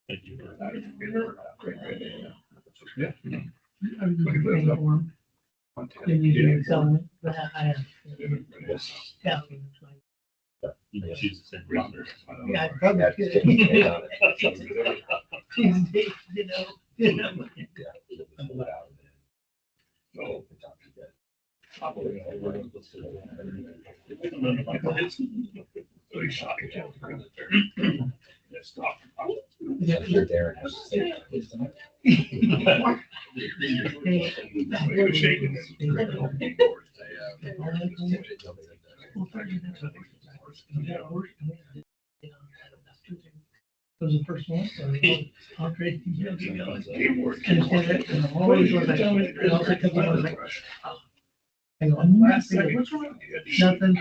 Thank you. Yeah. Then you do some, but I have. Yeah. She's the same reason. Yeah, I probably Yeah, could. take your take on it. Tuesday, you know. So, really shocking. Yeah, stop. I'm sure Darren has to say that. He was shaking it. It was the first one, so Andre, Keyboard. and I'm always going back, and also because I was like, hang on, last thing, What's wrong with you? nothing.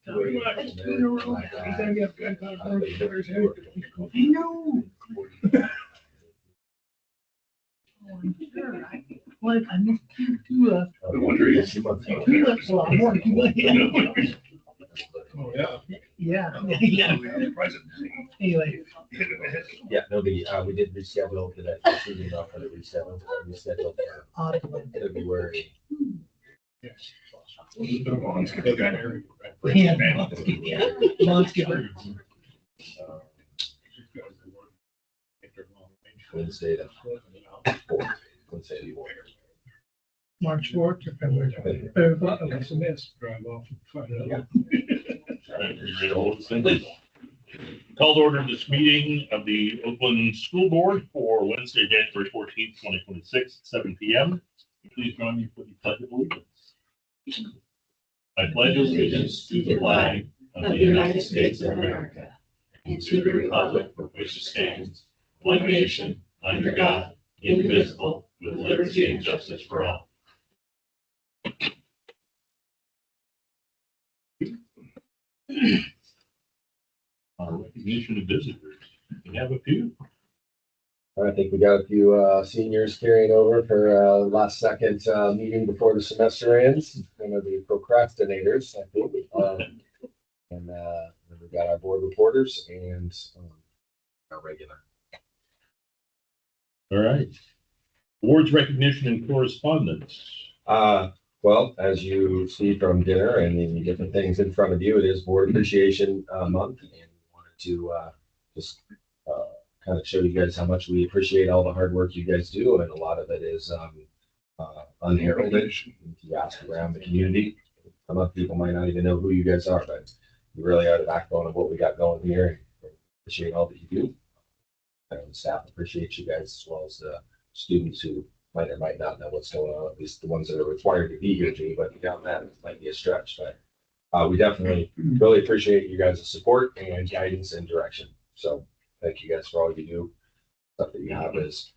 Relax, 2-year-old. He's gonna get good kind of first. No. Well, I missed two, No wonder he's- Two months ago. two left, well, more, yeah. Oh, yeah. Yeah. Anyway, Yeah, no biggie. We did reschedule for that. For the reschedule. Rescheduled for awesome. February. Yeah, Monster. Wednesday the 4th. Wednesday the 4th. March 4th or February 20th. Okay, so miss. Drive off and find Yeah. out. All right, you ready to hold this thing? Call to order this meeting of the Oakland School Board for Wednesday, January 14th, 2026, 7 p.m. Please join me for the pledge of allegiance. I pledge allegiance to the flag of the United States of America and to the republic for which it stands, one nation, under God, indivisible, with liberty and justice for all. Recognition of visitors. We have a few. I think we got a few seniors carrying over for last second meeting before the semester ends. Gonna be procrastinators, I think. And then we've got our board reporters and our regular. All right. Awards recognition and correspondence. Well, as you see from dinner and the different things in front of you, it is Board Appreciation Month, and we wanted to just kind of show you guys how much we appreciate all the hard work you guys do, and a lot of it is unheralded. If you ask around the community, some of people might not even know who you guys are, but you really are the backbone of what we got going here. And appreciate all that you do. And the staff appreciates you guys as well as the students who might or might not know what's going on, at least the ones that are required to be here do, but beyond that, it might be a stretch, but we definitely really appreciate you guys' support and guidance and direction. So thank you guys for all you do. Stuff that you have is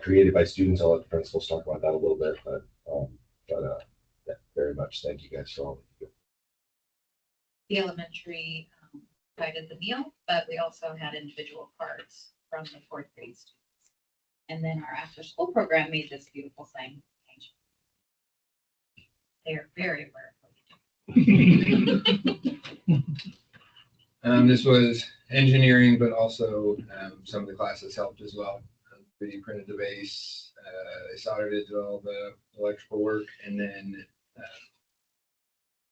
created by students. I'll let the principals talk about that a little bit, but yeah, very much thank you guys for all that you do. The elementary provided the meal, but we also had individual cards from the 4th grade students. And then our after school program made this beautiful sign. They are very aware of what we do. This was engineering, but also some of the classes helped as well. 3D printed the base, they soldered it to all the electrical work, and then I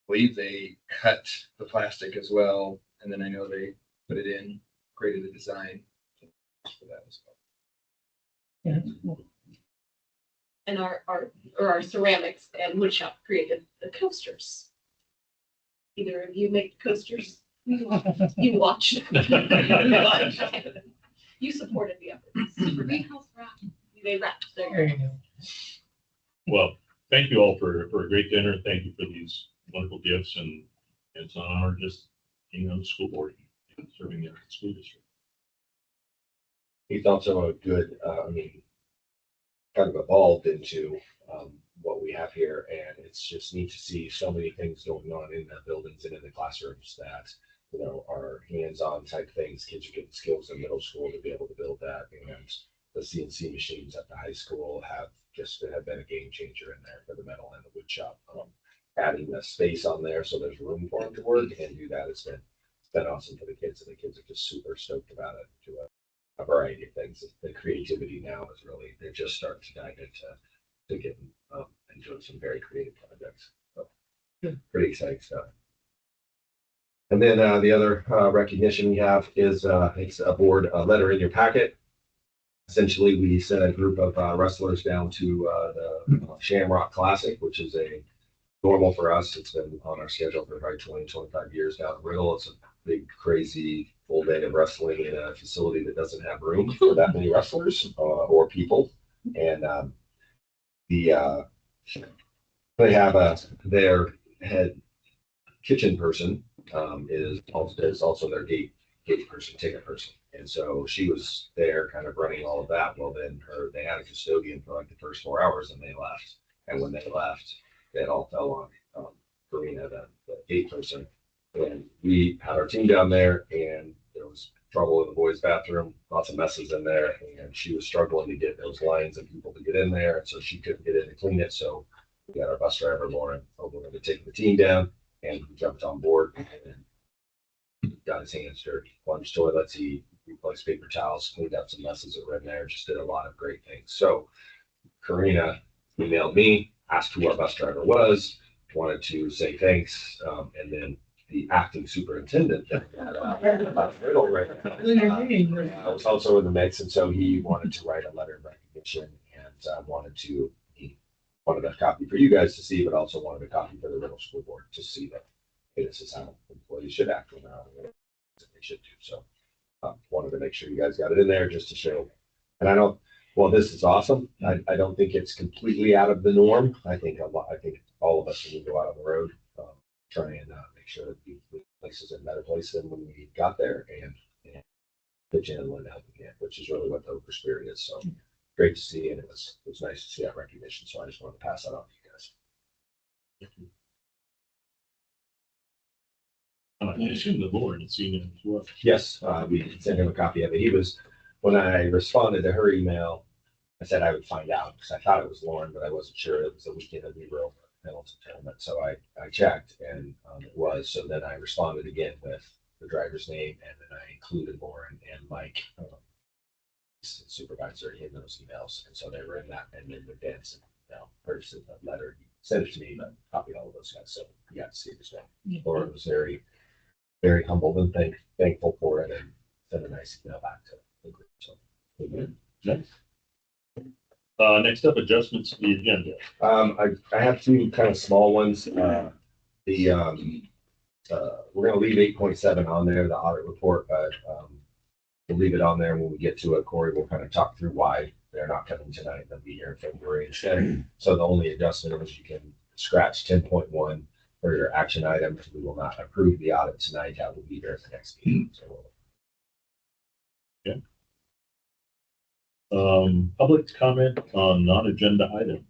believe they cut the plastic as well. And then I know they put it in, created the design for that as well. Yeah. And our ceramics and woodshop created the coasters. Either of you make the coasters? You watch. You supported the efforts. Greenhouse wrap. They wrapped There their. you go. Well, thank you all for a great dinner. Thank you for these wonderful gifts, and it's an honor just being on the school board and serving the school district. He's also a good, kind of evolved into what we have here, and it's just neat to see so many things going on in the buildings and in the classrooms that, you know, are hands-on type things. Kids are getting skills in middle school to be able to build that, and the CNC machines at the high school have been a game changer in there for the metal and the wood shop. Adding the space on there so there's room for them to work and do that has been been awesome for the kids, and the kids are just super stoked about it. To a variety of things. The creativity now is really, they're just starting to dive into getting and doing some very creative projects. So, pretty exciting stuff. And then the other recognition we have is it's a board letter in your packet. Essentially, we sent a group of wrestlers down to the Shamrock Classic, which is a normal for us. It's been on our schedule for probably 20, 25 years down at Riddle. It's a big, crazy full day of wrestling in a facility that doesn't have room for that many wrestlers or people. And they have their head kitchen person is also their gate person, ticket person. And so she was there kind of running all of that. Well, then they had a custodian for like the first 4 hours and they left. And when they left, it all fell on Karina, the gate person. And we had our team down there and there was trouble in the boys' bathroom, lots of messes in there. And she was struggling to get those lines of people to get in there. And so she couldn't get in to clean it. So we got our bus driver, Lauren, over to take the team down, and he jumped on board and got his hands dirty. Plunged toilets, he replaced paper towels, cleaned up some messes that were in there, just did a lot of great things. So Karina emailed me, asked who our bus driver was, wanted to say thanks, and then the acting superintendent that Riddle was also in the mix, and so he wanted to write a letter of recognition and wanted a copy for you guys to see, but also wanted a copy for the Riddle School Board to see that, hey, this is how employees should act when they're on the way that they should do. So wanted to make sure you guys got it in there just to show. And I don't, well, this is awesome. I don't think it's completely out of the norm. I think all of us when we go out on the road, try and make sure that the place is in a better place than when we got there and pitch in and lend a helping hand, which is really what the Hooper spirit is. So great to see, and it was nice to see that recognition. So I just wanted to pass that on to you guys. I assume that Lauren had seen it as well. Yes, we sent him a copy of it. When I responded to her email, I said I would find out because I thought it was Lauren, but I wasn't sure. It was the weekend of the Euro Hamilton tournament. So I checked and it was. So then I responded again with the driver's name, and then I included Lauren and Mike, supervisor, in those emails. And so they were in that, and then the dance purchased the letter. He sent it to me, but copied all of those guys. So you got to see it as well. Lauren was very, very humbled and thankful for it, and sent a nice email back to the group. So, Nice. Next up, adjustments to the agenda. I have two kind of small ones. We're going to leave 8.7 on there, the audit report, but we'll leave it on there when we get to it. Corey will kind of talk through why they're not coming tonight. They'll be here in February instead. So the only adjustment is you can scratch 10.1 for your action items. We will not approve the audit tonight. That will be there at the next meeting. So Okay. Public comment on non-agenda items.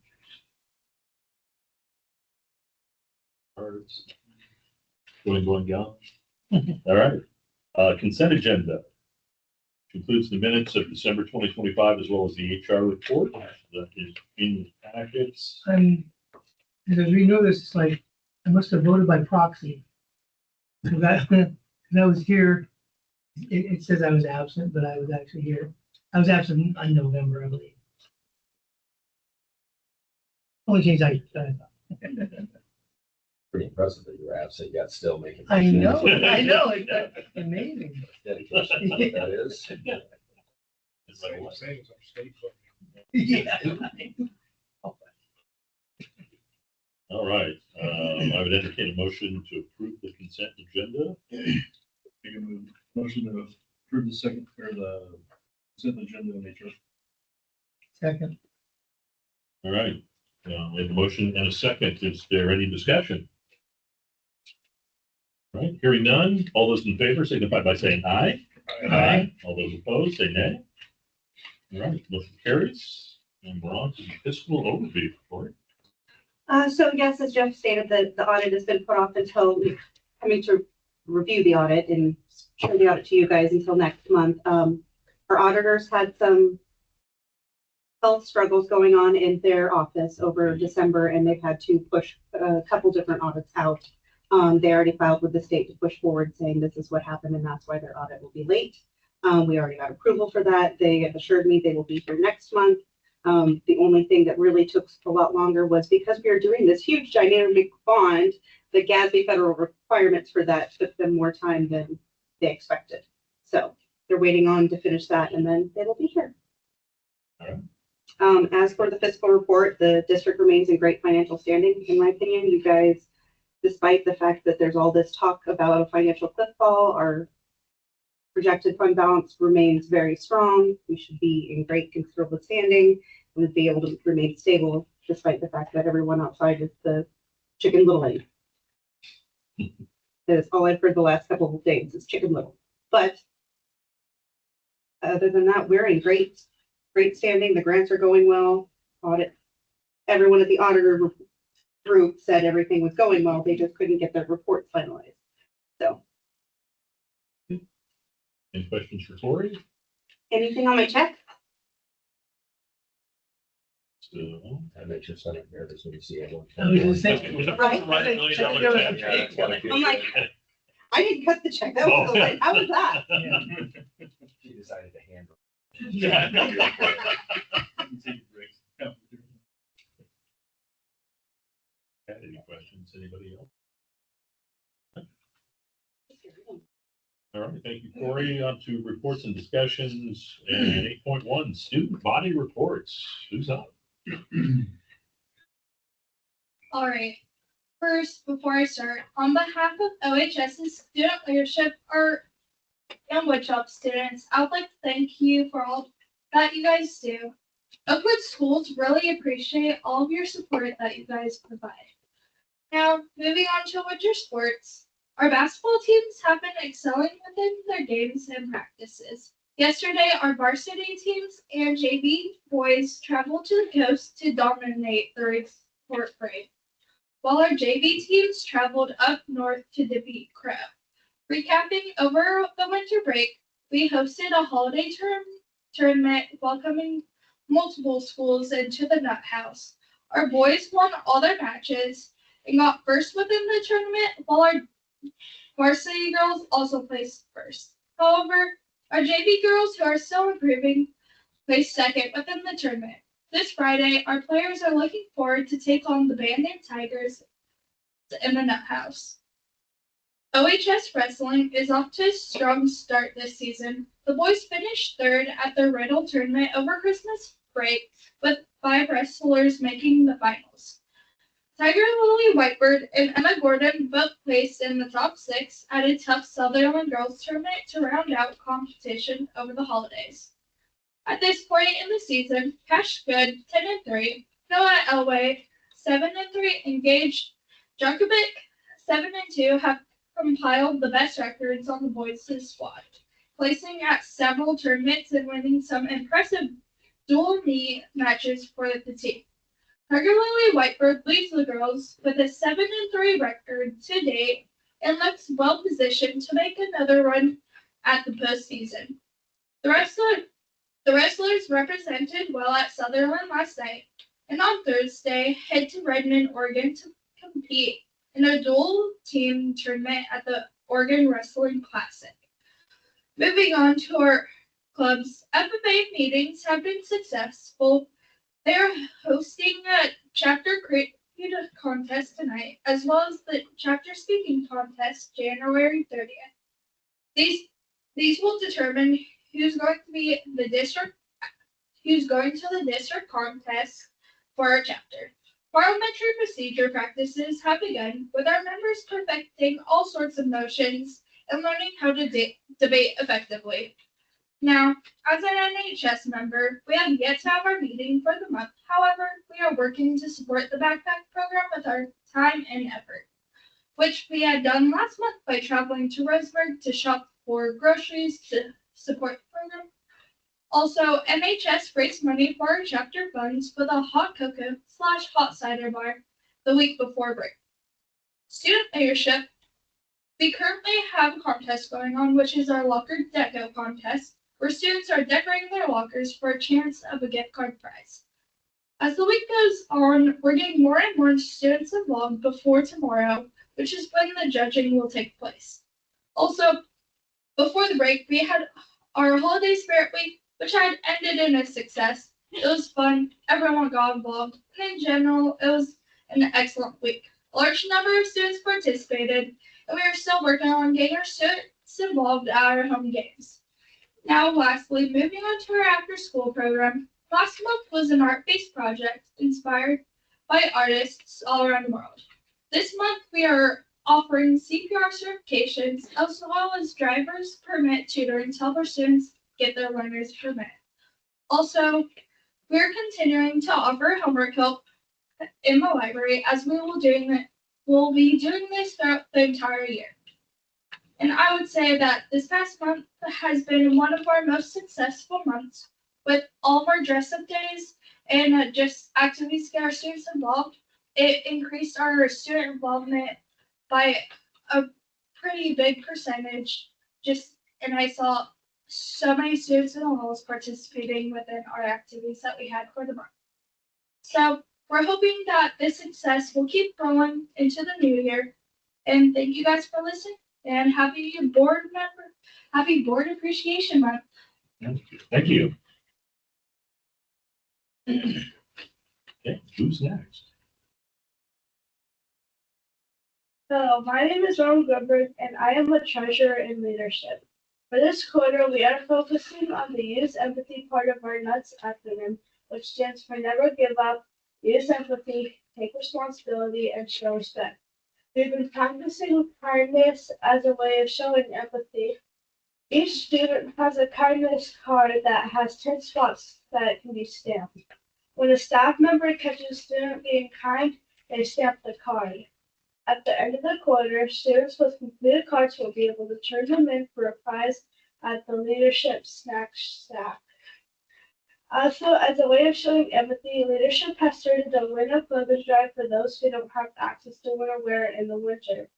Going, gal. All right. Consent agenda includes the minutes of December 2025 as well as the HR report that is in the packets. As we know this, it's like, I must have voted by proxy. So that I was here, it says I was absent, but I was actually here. I was absent in November, I believe. Only change I thought. pretty impressive that you were absent yet still making. I know, it's amazing. Dedication, that is. It's like, what? Yeah. All right, I would entertain a motion to approve the consent agenda. Make a motion to approve the second, or the consent agenda in nature. Second. All right, we have a motion and a second. Is there any discussion? All right, hearing none. All those in favor signify by saying aye. Aye. All those opposed, say nay. All right, motion carries. And we're on to the fiscal overview report. So yes, as Jeff stated, the audit has been put off until we're coming to review the audit and show the audit to you guys until next month. Our auditors had some health struggles going on in their office over December, and they've had to push a couple different audits out. They already filed with the state to push forward saying this is what happened and that's why their audit will be late. We already got approval for that. They assured me they will be here next month. The only thing that really took a lot longer was because we are doing this huge dynamic bond, the GASB federal requirements for that took them more time than they expected. So they're waiting on to finish that and then they will be here. As for the fiscal report, the district remains in great financial standing. In my opinion, you guys, despite the fact that there's all this talk about a financial cliff fall, our projected fund balance remains very strong. We should be in great considerable standing. We would be able to remain stable despite the fact that everyone outside is the Chicken Little egg. That is all I've heard the last couple of days is Chicken Little. But other than that, we're in great standing. The grants are going well. Audit. Everyone at the auditor group said everything was going well. They just couldn't get their reports finalized. So. Any questions for Tori? Anything on my check? So, That makes your stomach nervous when you see everyone. I was just thinking, Right. Right, $1 million check. I'm like, I didn't cut the check. That was like, how was that? She decided to handle. Yeah. You can take a break. Any questions, anybody else? All right, thank you, Corey. On to reports and discussions, and 8.1, student body reports. Who's up? All right. First, before I start, on behalf of OHS's student leadership and Woodshop students, I would like to thank you for all that you guys do. Oakwood schools really appreciate all of your support that you guys provide. Now, moving on to winter sports. Our basketball teams have been excelling within their games and practices. Yesterday, our varsity teams and JV boys traveled to the coast to dominate the report parade, while our JV teams traveled up north to defeat Crow. Recapping over the winter break, we hosted a holiday tournament welcoming multiple schools into the Nut House. Our boys won all their matches and got first within the tournament, while our varsity girls also placed first. However, our JV girls, who are still improving, placed second within the tournament. This Friday, our players are looking forward to take on the Bandit Tigers in the Nut House. OHS wrestling is off to a strong start this season. The boys finished third at the Riddle tournament over Christmas break, with 5 wrestlers making the finals. Tiger Lily Whitebird and Emma Gordon both placed in the top 6 at a tough Sutherland girls tournament to round out competition over the holidays. At this point in the season, Cash Good, 10-3, Noah Elway, 7-3, and Gage Djokovic, 7-2, have compiled the best records on the boys' squad, placing at several tournaments and winning some impressive dual knee matches for the team. Tiger Lily Whitebird leads the girls with a 7-3 record to date and looks well positioned to make another run at the postseason. The wrestlers represented well at Sutherland last night, and on Thursday head to Redmond, Oregon to compete in a dual team tournament at the Oregon Wrestling Classic. Moving on to our clubs, FFA meetings have been successful. They are hosting a chapter creative contest tonight, as well as the chapter speaking contest January 30th. These will determine who's going to the district contest for our chapter. Parliamentary procedure practices have begun, with our members perfecting all sorts of motions and learning how to debate effectively. Now, as an NHS member, we have yet to have our meeting for the month. However, we are working to support the backpack program with our time and effort, which we had done last month by traveling to Roseburg to shop for groceries to support the program. Also, NHS raised money for our chapter funds for the hot cocoa/hot cider bar the week before break. Student leadership. We currently have a contest going on, which is our locker deco contest, where students are decorating their lockers for a chance of a gift card prize. As the week goes on, we're getting more and more students involved. Before tomorrow, which is when the judging will take place. Also, before the break, we had our Holiday Spirit Week, which had ended in a success. It was fun. Everyone got involved. And in general, it was an excellent week. A large number of students participated, and we are still working on getting our students involved at our home games. Now, lastly, moving on to our after-school program. Last month was an art-based project inspired by artists all around the world. This month, we are offering CPR certifications as well as driver's permit tutoring to help our students get their learner's permit. Also, we're continuing to offer homework help in the library as we'll be doing this throughout the entire year. And I would say that this past month has been one of our most successful months with all of our dress-up days and just activities to get our students involved. It increased our student involvement by a pretty big percentage. And I saw so many students in the halls participating within our activities that we had for the month. So we're hoping that this success will keep going into the new year. And thank you guys for listening. And happy Board Appreciation Month. Thank you. Okay, who's next? Hello, my name is Ron Goodberg, and I am a treasurer in leadership. For this quarter, we are focusing on the Use Empathy part of our NUTS acronym, which stands for Never Give Up, Use Empathy, Take Responsibility, and Show Respect. We've been practicing kindness as a way of showing empathy. Each student has a kindness card that has 10 spots that can be stamped. When a staff member catches a student being kind, they stamp the card. At the end of the quarter, students with completed cards will be able to turn them in for a prize at the Leadership Snack Shack. Also, as a way of showing empathy, leadership has started a winter clothing drive for those who don't have access to winter wear in the winter.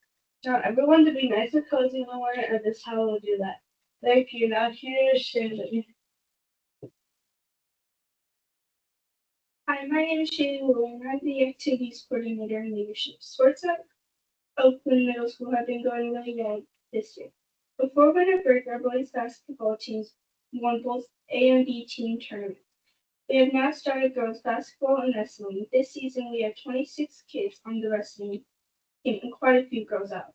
I want everyone to be nice and cozy in the winter, and this is how we'll do that. Thank you. Now here's Shannon. Hi, my name is Shaylee William. I'm the activities coordinator and leadership. Sports at Oakland Middle School have been going really well this year. Before winter break, our boys basketball teams won both A and B team tournaments. We have now started girls basketball and wrestling. This season, we have 26 kids on the wrestling team and quite a few girls out.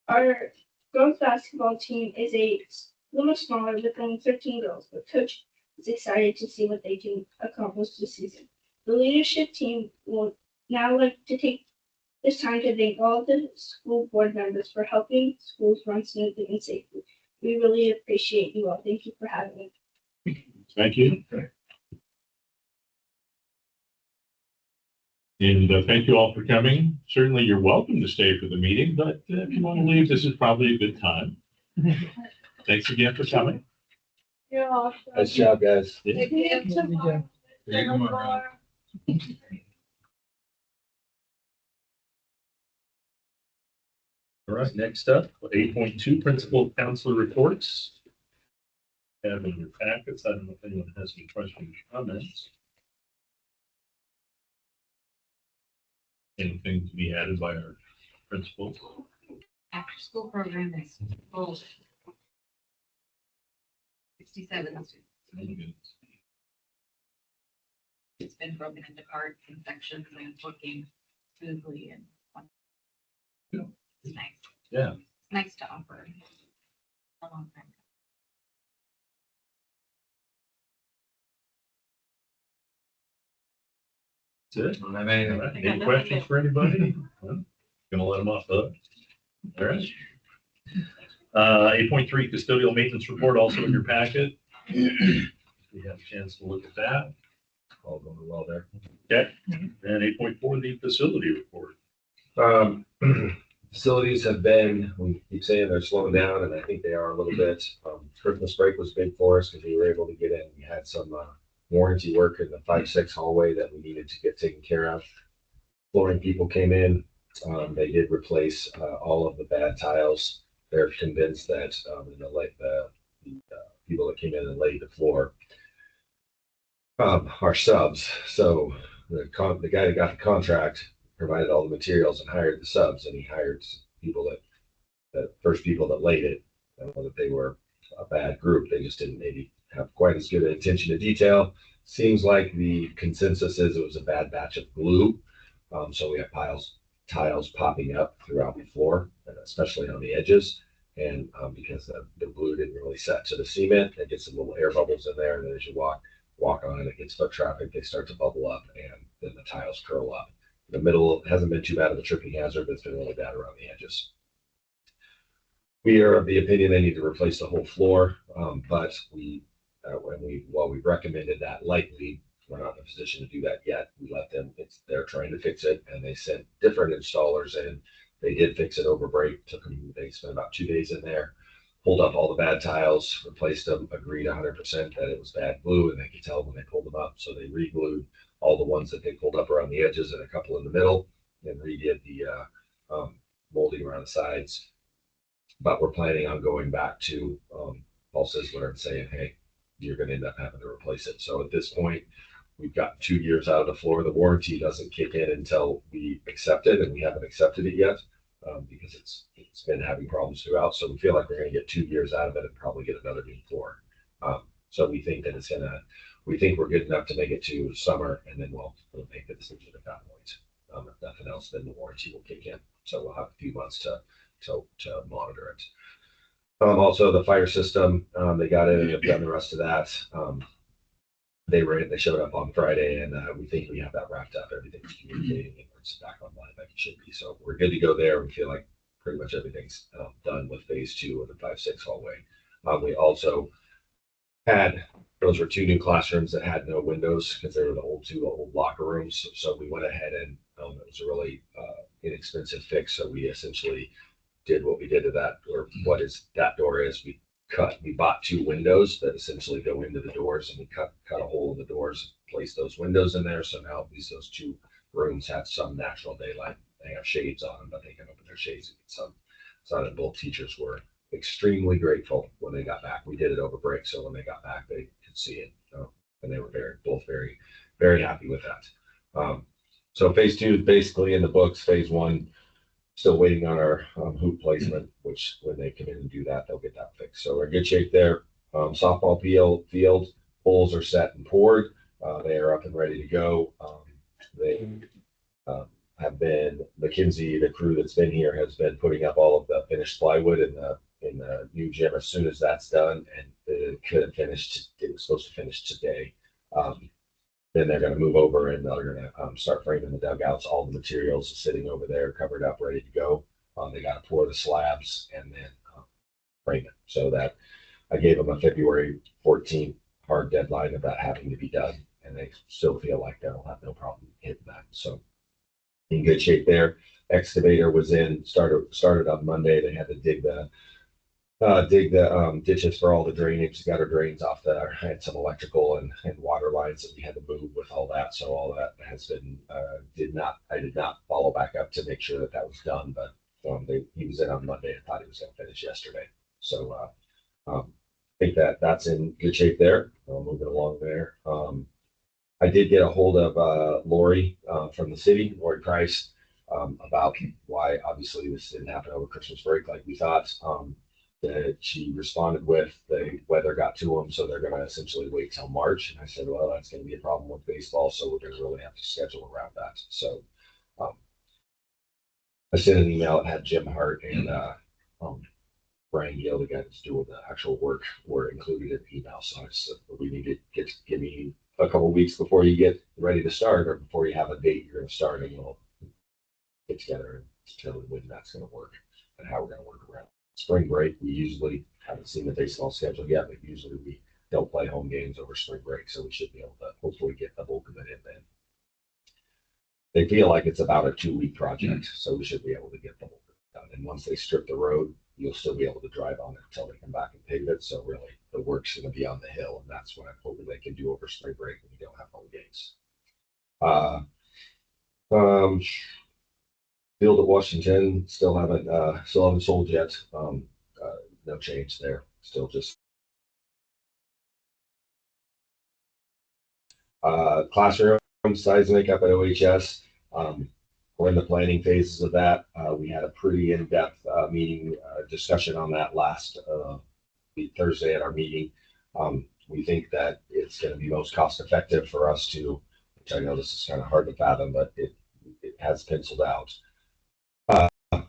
Our girls basketball team is a little smaller with only 13 girls, but Coach is excited to see what they can accomplish this season. The leadership team will now like to take this time to thank all the school board members for helping schools run smoothly and safely. We really appreciate you all. Thank you for having me. Thank you. And thank you all for coming. Certainly, you're welcome to stay for the meeting, but if you want to leave, this is probably a good time. Thanks again for coming. You're awesome. Nice job, guys. Thank you. There you go, Ron. All right, next up, 8.2 Principal Counselor Reports. Have in your packets. I don't know if anyone has any questions or comments. Anything to be added by our principals? After school program is full. 67 students. It's been broken into parts and sections and it's working smoothly and Yeah. it's nice. Yeah. It's nice to offer. A long time. That's it. Don't have anything. All right. Any questions for anybody? Well, gonna let them off the hook. All right. 8.3 Custodial Maintenance Report also in your packet. We have a chance to look at that. All going well there. Okay. And 8.4 the Facility Report. Facilities have been, we keep saying they're slowing down, and I think they are a little bit. Christmas break was big for us because we were able to get in. We had some warranty work in the 5-6 hallway that we needed to get taken care of. Flooring people came in. They did replace all of the bad tiles. They're convinced that the people that came in and laid the floor are subs. So the guy that got the contract provided all the materials and hired the subs, and he hired people the first people that laid it. I don't know that they were a bad group. They just didn't maybe have quite as good an attention to detail. Seems like the consensus is it was a bad batch of glue. So we have tiles popping up throughout the floor, and especially on the edges. And because the glue didn't really set to the cement, it gets some little air bubbles in there. And then as you walk on it, it gets foot traffic, they start to bubble up, and then the tiles curl up. The middle hasn't been too bad of a tripping hazard, but it's been really bad around the edges. We are of the opinion they need to replace the whole floor, but while we recommended that lightly, we're not in a position to do that yet. We let them, they're trying to fix it, and they sent different installers in. They did fix it over break. They spent about 2 days in there, pulled up all the bad tiles, replaced them, agreed 100% that it was bad glue, and they could tell when they pulled them up. So they re-glued all the ones that they pulled up around the edges and a couple in the middle, and redid the molding around the sides. But we're planning on going back to Paul Sizzler and saying, hey, you're going to end up having to replace it. So at this point, we've got 2 years out of the floor. The warranty doesn't kick in until we accept it, and we haven't accepted it yet because it's been having problems throughout. So we feel like we're going to get 2 years out of it and probably get another new floor. So we think that we think we're good enough to make it to summer, and then we'll make the decision at that point. If nothing else, then the warranty will kick in. So we'll have a few months to monitor it. Also, the fire system, they got in and have done the rest of that. They showed up on Friday, and we think we have that wrapped up. Everything's communicating and it's back online like it should be. So we're good to go there. We feel like pretty much everything's done with phase 2 of the 5-6 hallway. We also those were 2 new classrooms that had no windows because they were the two old locker rooms. So we went ahead and it was a really inexpensive fix. So we essentially did what we did to that, or what is that door is. We bought 2 windows that essentially go into the doors, and we cut a hole in the doors, placed those windows in there. So now at least those 2 rooms have some natural daylight. They have shades on them, but they can open their shades and get some sun. And both teachers were extremely grateful when they got back. We did it over break, so when they got back, they could see it, and they were both very, very happy with that. So phase 2 is basically in the books. Phase 1. Still waiting on our hoop placement, which when they come in and do that, they'll get that fixed. So we're in good shape there. Softball field poles are set and poured. They are up and ready to go. They have been, McKinsey, the crew that's been here, has been putting up all of the finished plywood in the new gym as soon as that's done, and it could have finished. It was supposed to finish today. Then they're going to move over and they're going to start framing the dugouts. All the materials are sitting over there, covered up, ready to go. They got to pour the slabs and then frame it. So that I gave them a February 14th hard deadline of that having to be done, and they still feel like they'll have no problem hitting that. So in good shape there. Excavator was started on Monday. They had to dig the ditches for all the drainage, gutter drains off there. I had some electrical and water lines that we had to move with all that. So all that has been, I did not follow back up to make sure that was done, but he was in on Monday. I thought he was going to finish yesterday. So I think that's in good shape there. Moving along there. I did get a hold of Lori from the city, Lori Price, about why obviously this didn't happen over Christmas break like we thought. That she responded with the weather got to them, so they're going to essentially wait till March. And I said, well, that's going to be a problem with baseball, so we're going to really have to schedule around that. So I sent an email that had Jim Hart and Brian Gill, the guy that's doing the actual work, were included in the email. So I said, we need to give me a couple of weeks before you get ready to start, or before you have a date you're going to start, and we'll get together and determine when that's going to work and how we're going to work around. Spring break, we usually haven't seen the baseball schedule yet, but usually we don't play home games over spring break, so we should be able to hopefully get the bulk of it in then. They feel like it's about a 2-week project, so we should be able to get the bulk of it done. And once they strip the road, you'll still be able to drive on it until they come back and pave it. So really, the work's going to be on the hill, and that's what I'm hoping they can do over spring break when we don't have home games. Field at Washington still haven't sold yet. No change there. Still just classroom size makeup at OHS. we're in the planning phases of that. We had a pretty in-depth meeting discussion on that last Thursday at our meeting. We think that it's going to be most cost effective for us to, which I know this is kind of hard to fathom, but it has penciled out.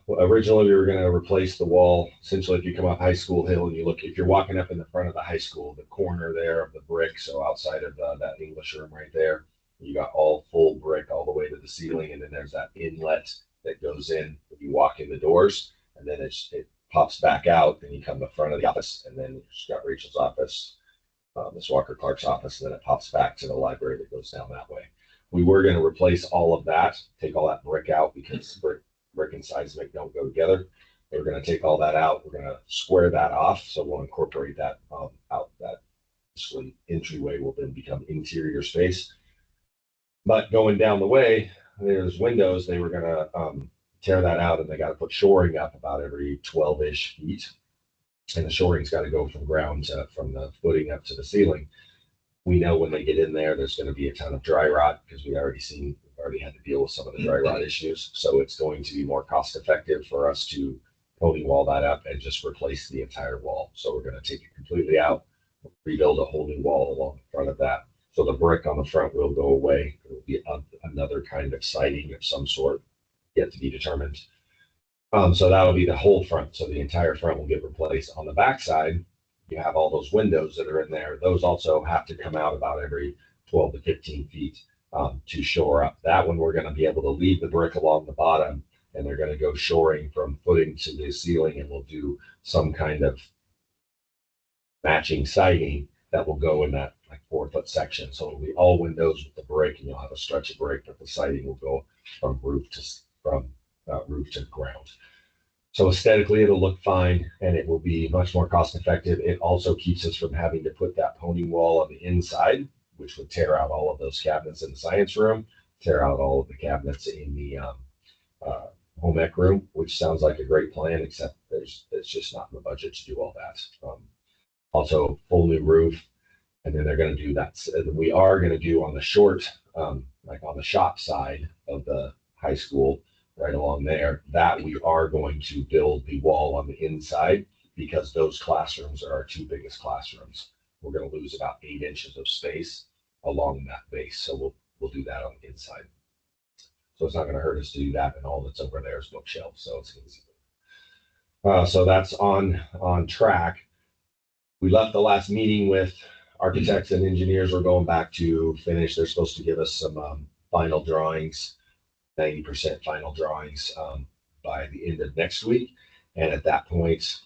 Originally, we were going to replace the wall. Essentially, if you come up High School Hill and you look, if you're walking up in the front of the high school, the corner there of the brick, so outside of that English room right there, you got all full brick all the way to the ceiling, and then there's that inlet that goes in when you walk in the doors, and then it pops back out, and you come to the front of the office, and then you've got Rachel's office, Miss Walker Clark's office, and then it pops back to the library that goes down that way. We were going to replace all of that, take all that brick out because brick and seismic don't go together. We're going to take all that out. We're going to square that off. So we'll incorporate that out. That entryway will then become interior space. But going down the way, there's windows. They were going to tear that out, and they got to put shoring up about every 12-ish feet. And the shoring's got to go from the footing up to the ceiling. We know when they get in there, there's going to be a ton of dry rot because we've already had to deal with some of the dry rot issues. So it's going to be more cost effective for us to pony wall that up and just replace the entire wall. So we're going to take it completely out, rebuild a whole new wall along the front of that. So the brick on the front will go away. It will be another kind of siding of some sort, yet to be determined. So that'll be the whole front. So the entire front will get replaced. On the back side, you have all those windows that are in there. Those also have to come out about every 12 to 15 feet to shore up. That one, we're going to be able to leave the brick along the bottom, and they're going to go shoring from footing to the ceiling, and we'll do some kind of matching siding that will go in that like 4-foot section. So it'll be all windows with the brick, and you'll have a stretch of brick, but the siding will go from roof to ground. So aesthetically, it'll look fine, and it will be much more cost effective. It also keeps us from having to put that pony wall on the inside, which would tear out all of those cabinets in the science room, tear out all of the cabinets in the home ec room, which sounds like a great plan, except it's just not in the budget to do all that. Also, full new roof, and then they're going to do that. We are going to do on the short, like on the shop side of the high school, right along there, that we are going to build the wall on the inside because those classrooms are our two biggest classrooms. We're going to lose about 8 inches of space along that base. So we'll do that on the inside. So it's not going to hurt us to do that, and all that's over there is bookshelves. So it's easy. So that's on track. We left the last meeting with architects and engineers. We're going back to finish. They're supposed to give us some final drawings, 90% final drawings by the end of next week. And at that point,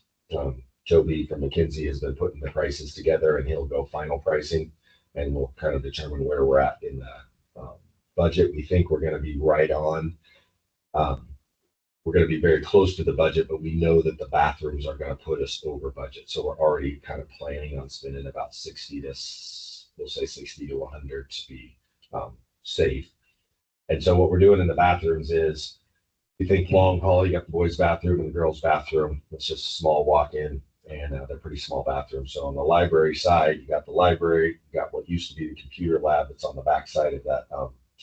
Toby from McKinsey has been putting the prices together, and he'll go final pricing, and we'll kind of determine where we're at in the budget. We think we're going to be right on. We're going to be very close to the budget, but we know that the bathrooms are going to put us over budget. So we're already kind of planning on spending about 60 to 100 to be safe. And so what we're doing in the bathrooms is, you think long haul, you got the boys' bathroom and the girls' bathroom. It's just a small walk-in, and they're pretty small bathrooms. So on the library side, you got the library, you got what used to be the computer lab that's on the back side of that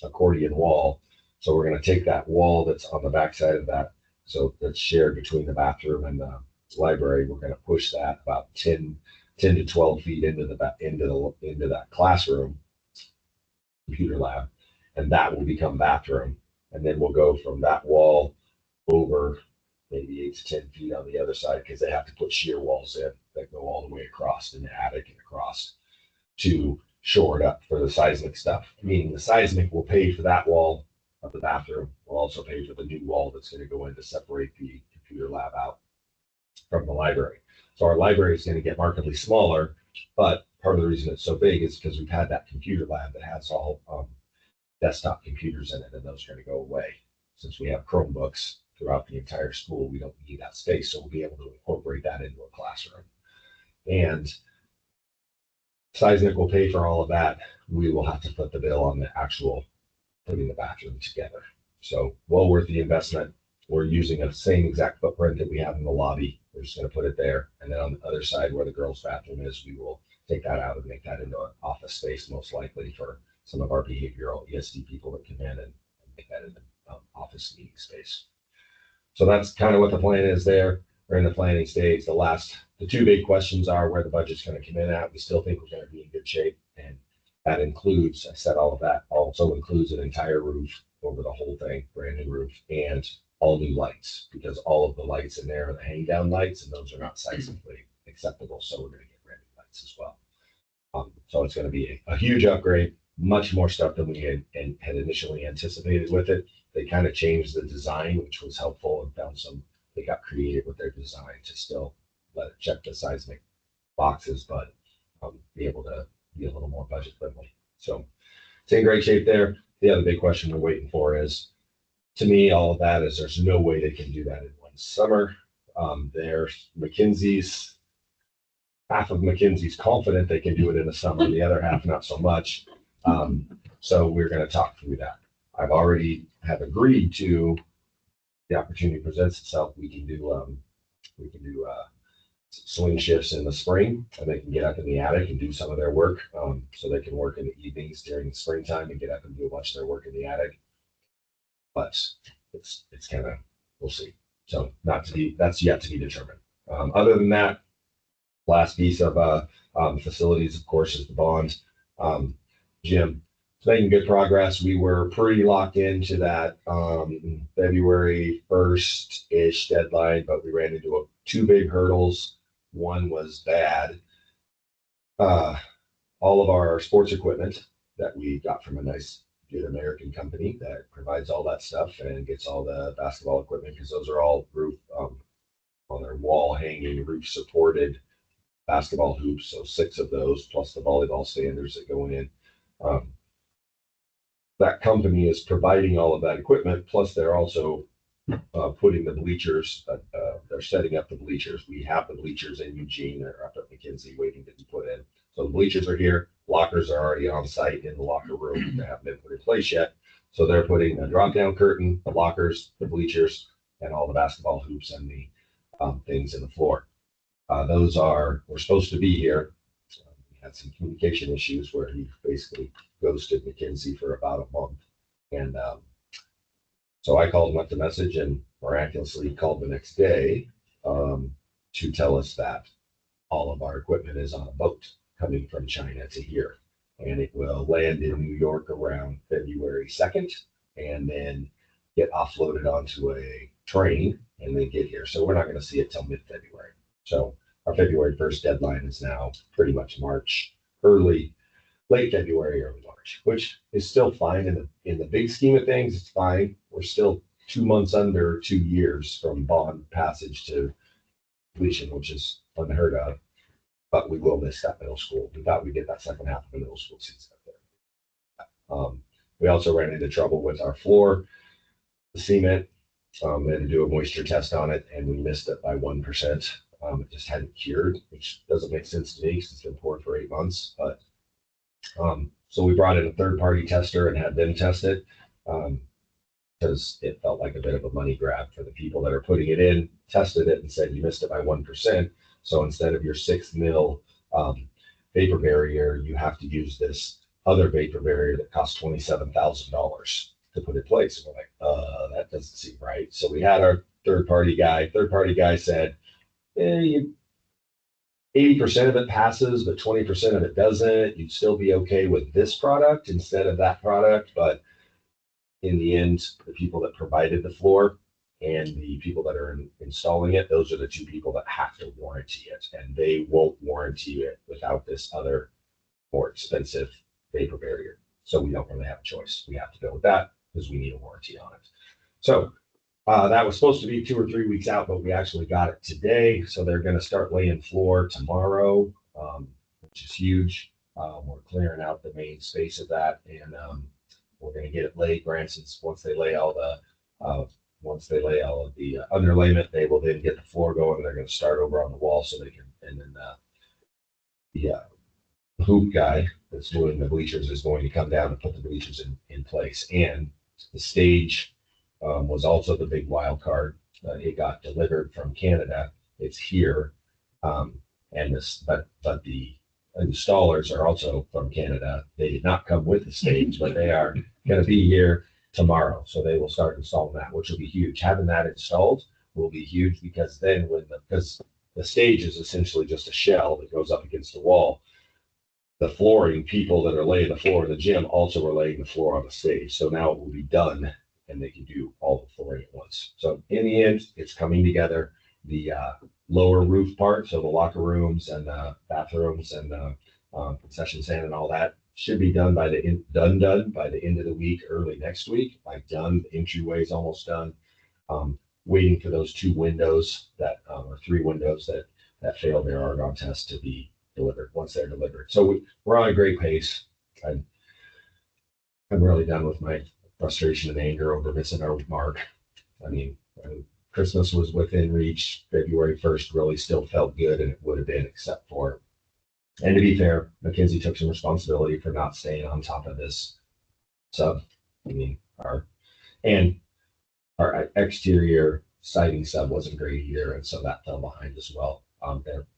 accordion wall. So we're going to take that wall that's on the back side of that, so that's shared between the bathroom and the library. We're going to push that about 10 to 12 feet into that classroom computer lab, and that will become bathroom. And then we'll go from that wall over maybe 8 to 10 feet on the other side, because they have to put shear walls in that go all the way across in the attic and across to shore it up for the seismic stuff. Meaning the seismic will pay for that wall of the bathroom. We'll also pay for the new wall that's going to go in to separate the computer lab out from the library. So our library is going to get markedly smaller, but part of the reason it's so big is because we've had that computer lab that has all desktop computers in it, and those are going to go away. Since we have Chromebooks throughout the entire school, we don't need that space, so we'll be able to incorporate that into a classroom. And seismic will pay for all of that. We will have to put the bill on the actual putting the bathroom together. So well worth the investment. We're using the same exact footprint that we have in the lobby. We're just going to put it there, and then on the other side where the girls' bathroom is, we will take that out and make that into an office space, most likely for some of our behavioral ESD people that come in, and make that into office meeting space. So that's kind of what the plan is there. We're in the planning stage. The two big questions are where the budget's going to come in at. We still think we're going to be in good shape. And that includes, I said all of that, also includes an entire roof over the whole thing, brand new roof, and all new lights, because all of the lights in there are the hang down lights, and those are not seismically acceptable. So we're going to get brand new lights as well. So it's going to be a huge upgrade, much more stuff than we had initially anticipated with it. They kind of changed the design, which was helpful, and they got creative with their design to still let it check the seismic boxes, but be able to be a little more budget friendly. So it's in great shape there. The other big question we're waiting for is, to me, all of that is there's no way they can do that in one summer. Half of McKinsey's confident they can do it in the summer, the other half not so much. So we're going to talk through that. I've already have agreed to the opportunity presents itself. We can do swing shifts in the spring, and they can get up in the attic and do some of their work. So they can work in the evenings during the springtime and get up and do a bunch of their work in the attic. But it's kind of, we'll see. So that's yet to be determined. Other than that, last piece of facilities, of course, is the bond. Gym, it's making good progress. We were pretty locked into that February 1st-ish deadline, but we ran into two big hurdles. One was bad. All of our sports equipment that we got from a nice, good American company that provides all that stuff and gets all the basketball equipment, because those are all roof on their wall hanging, roof supported basketball hoops. So 6 of those plus the volleyball standards that go in. That company is providing all of that equipment, plus they're also putting the bleachers, they're setting up the bleachers. We have the bleachers in Eugene, they're up at McKinsey waiting to be put in. So the bleachers are here, lockers are already on site in the locker room, they haven't been put in place yet. So they're putting a drop down curtain, the lockers, the bleachers, and all the basketball hoops and the things in the floor. We're supposed to be here. We had some communication issues where he basically ghosted McKinsey for about a month. And so I called him up the message, and miraculously he called the next day to tell us that all of our equipment is on a boat coming from China to here. And it will land in New York around February 2nd and then get offloaded onto a train and then get here. So we're not going to see it till mid-February. So our February 1st deadline is now pretty much late February, early March, which is still fine in the big scheme of things. It's fine. We're still 2 months under 2 years from bond passage to completion, which is unheard of. But we will miss that middle school. We thought we'd get that second half of the middle school season up there. We also ran into trouble with our floor, the cement. We had to do a moisture test on it, and we missed it by 1%. It just hadn't cured, which doesn't make sense to me because it's been poured for 8 months. But so we brought in a third-party tester and had them test it because it felt like a bit of a money grab for the people that are putting it in. Tested it and said you missed it by 1%. So instead of your 6 mil vapor barrier, you have to use this other vapor barrier that costs $27,000 to put in place. And we're like, that doesn't seem right. So we had our third-party guy said, 80% of it passes, but 20% of it doesn't. You'd still be okay with this product instead of that product. But in the end, the people that provided the floor and the people that are installing it, those are the two people that have to warranty it. And they won't warranty it without this other more expensive vapor barrier. So we don't really have a choice. We have to go with that because we need a warranty on it. So that was supposed to be 2 or 3 weeks out, but we actually got it today. So they're going to start laying floor tomorrow, which is huge. We're clearing out the main space of that, and we're going to get it laid. Granted, once they lay all of the underlayment, they will then get the floor going. They're going to start over on the wall so they can, and then the hoop guy that's doing the bleachers is going to come down and put the bleachers in place. And the stage was also the big wild card. It got delivered from Canada. It's here, but the installers are also from Canada. They did not come with the stage, but they are going to be here tomorrow. So they will start installing that, which will be huge. Having that installed will be huge because then because the stage is essentially just a shell that goes up against the wall. The flooring, people that are laying the floor in the gym also are laying the floor on the stage. So now it will be done and they can do all the flooring at once. So in the end, it's coming together. The lower roof part, so the locker rooms and bathrooms and concession stand and all that should be done by done by the end of the week, early next week. Like done, the entryway is almost done. Waiting for those 2 windows that or 3 windows that failed their argon test to be delivered once they're delivered. So we're on a great pace. I'm really done with my frustration and anger over missing our mark. I mean, Christmas was within reach. February 1st really still felt good, and it would have been except for, and to be fair, Mackenzie took some responsibility for not staying on top of this sub. I mean, our exterior siding sub wasn't great either, and so that fell behind as well.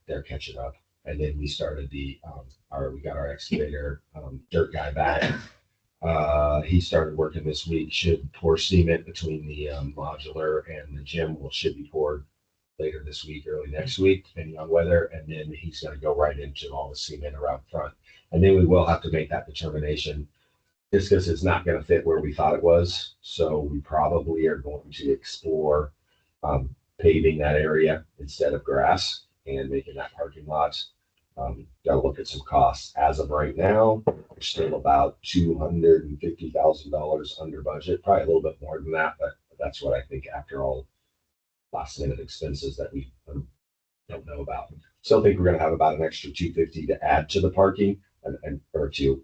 They're catching up. And then we started we got our excavator, dirt guy back. He started working this week, should pour cement between the modular and the gym should be poured later this week, early next week, depending on weather. And then he's going to go right into all the cement around front. And then we will have to make that determination just because it's not going to fit where we thought it was. So we probably are going to explore paving that area instead of grass and making that parking lot. Got to look at some costs. As of right now, we're still about $250,000 under budget, probably a little bit more than that, but that's what I think after all last minute expenses that we don't know about. Still think we're going to have about an extra 250 to add to the parking or two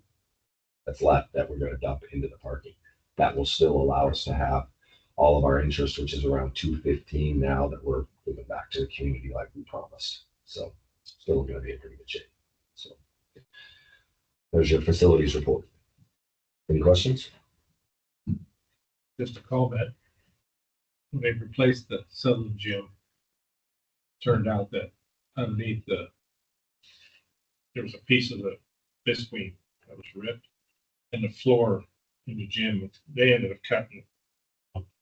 that's left that we're going to dump into the parking. That will still allow us to have all of our interest, which is around 215 now that we're giving back to the community like we promised. So still going to be in pretty good shape. So there's your facilities report. Any questions? Just a comment. When they replaced the southern gym, turned out that underneath there was a piece of the bisqueen that was ripped, and the floor in the gym, they ended up cutting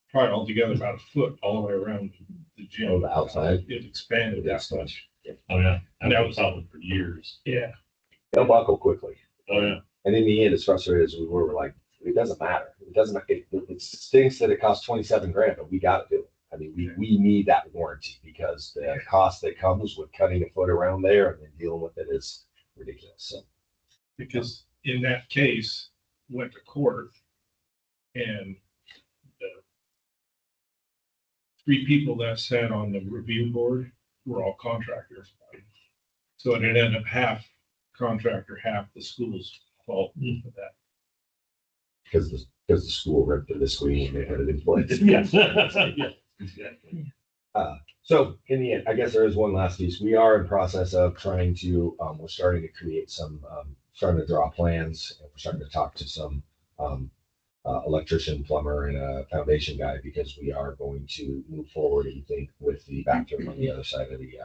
probably altogether about a foot all the way around the gym. Oh, the outside? It expanded that much. Oh, yeah. And That that was- was problem for years. Yeah. They'll buckle quickly. Oh, yeah. And in the end, as frustrated as we were, we're like, it doesn't matter. It stinks that it costs 27 grand, but we got to do it. I mean, we need that warranty because the cost that comes with cutting a foot around there and then dealing with it is ridiculous. So Because in that case, went to court and the 3 people that sat on the review board were all contractors. So it ended up half contractor, half the school's fault for that. because the school ripped the screen and they had it in place. Yes. Yes, exactly. So in the end, I guess there is one last piece. We are in process of trying to, we're starting to create some, starting to draw plans and we're starting to talk to some electrician, plumber and a foundation guy because we are going to move forward and think with the bathroom on the other side of the,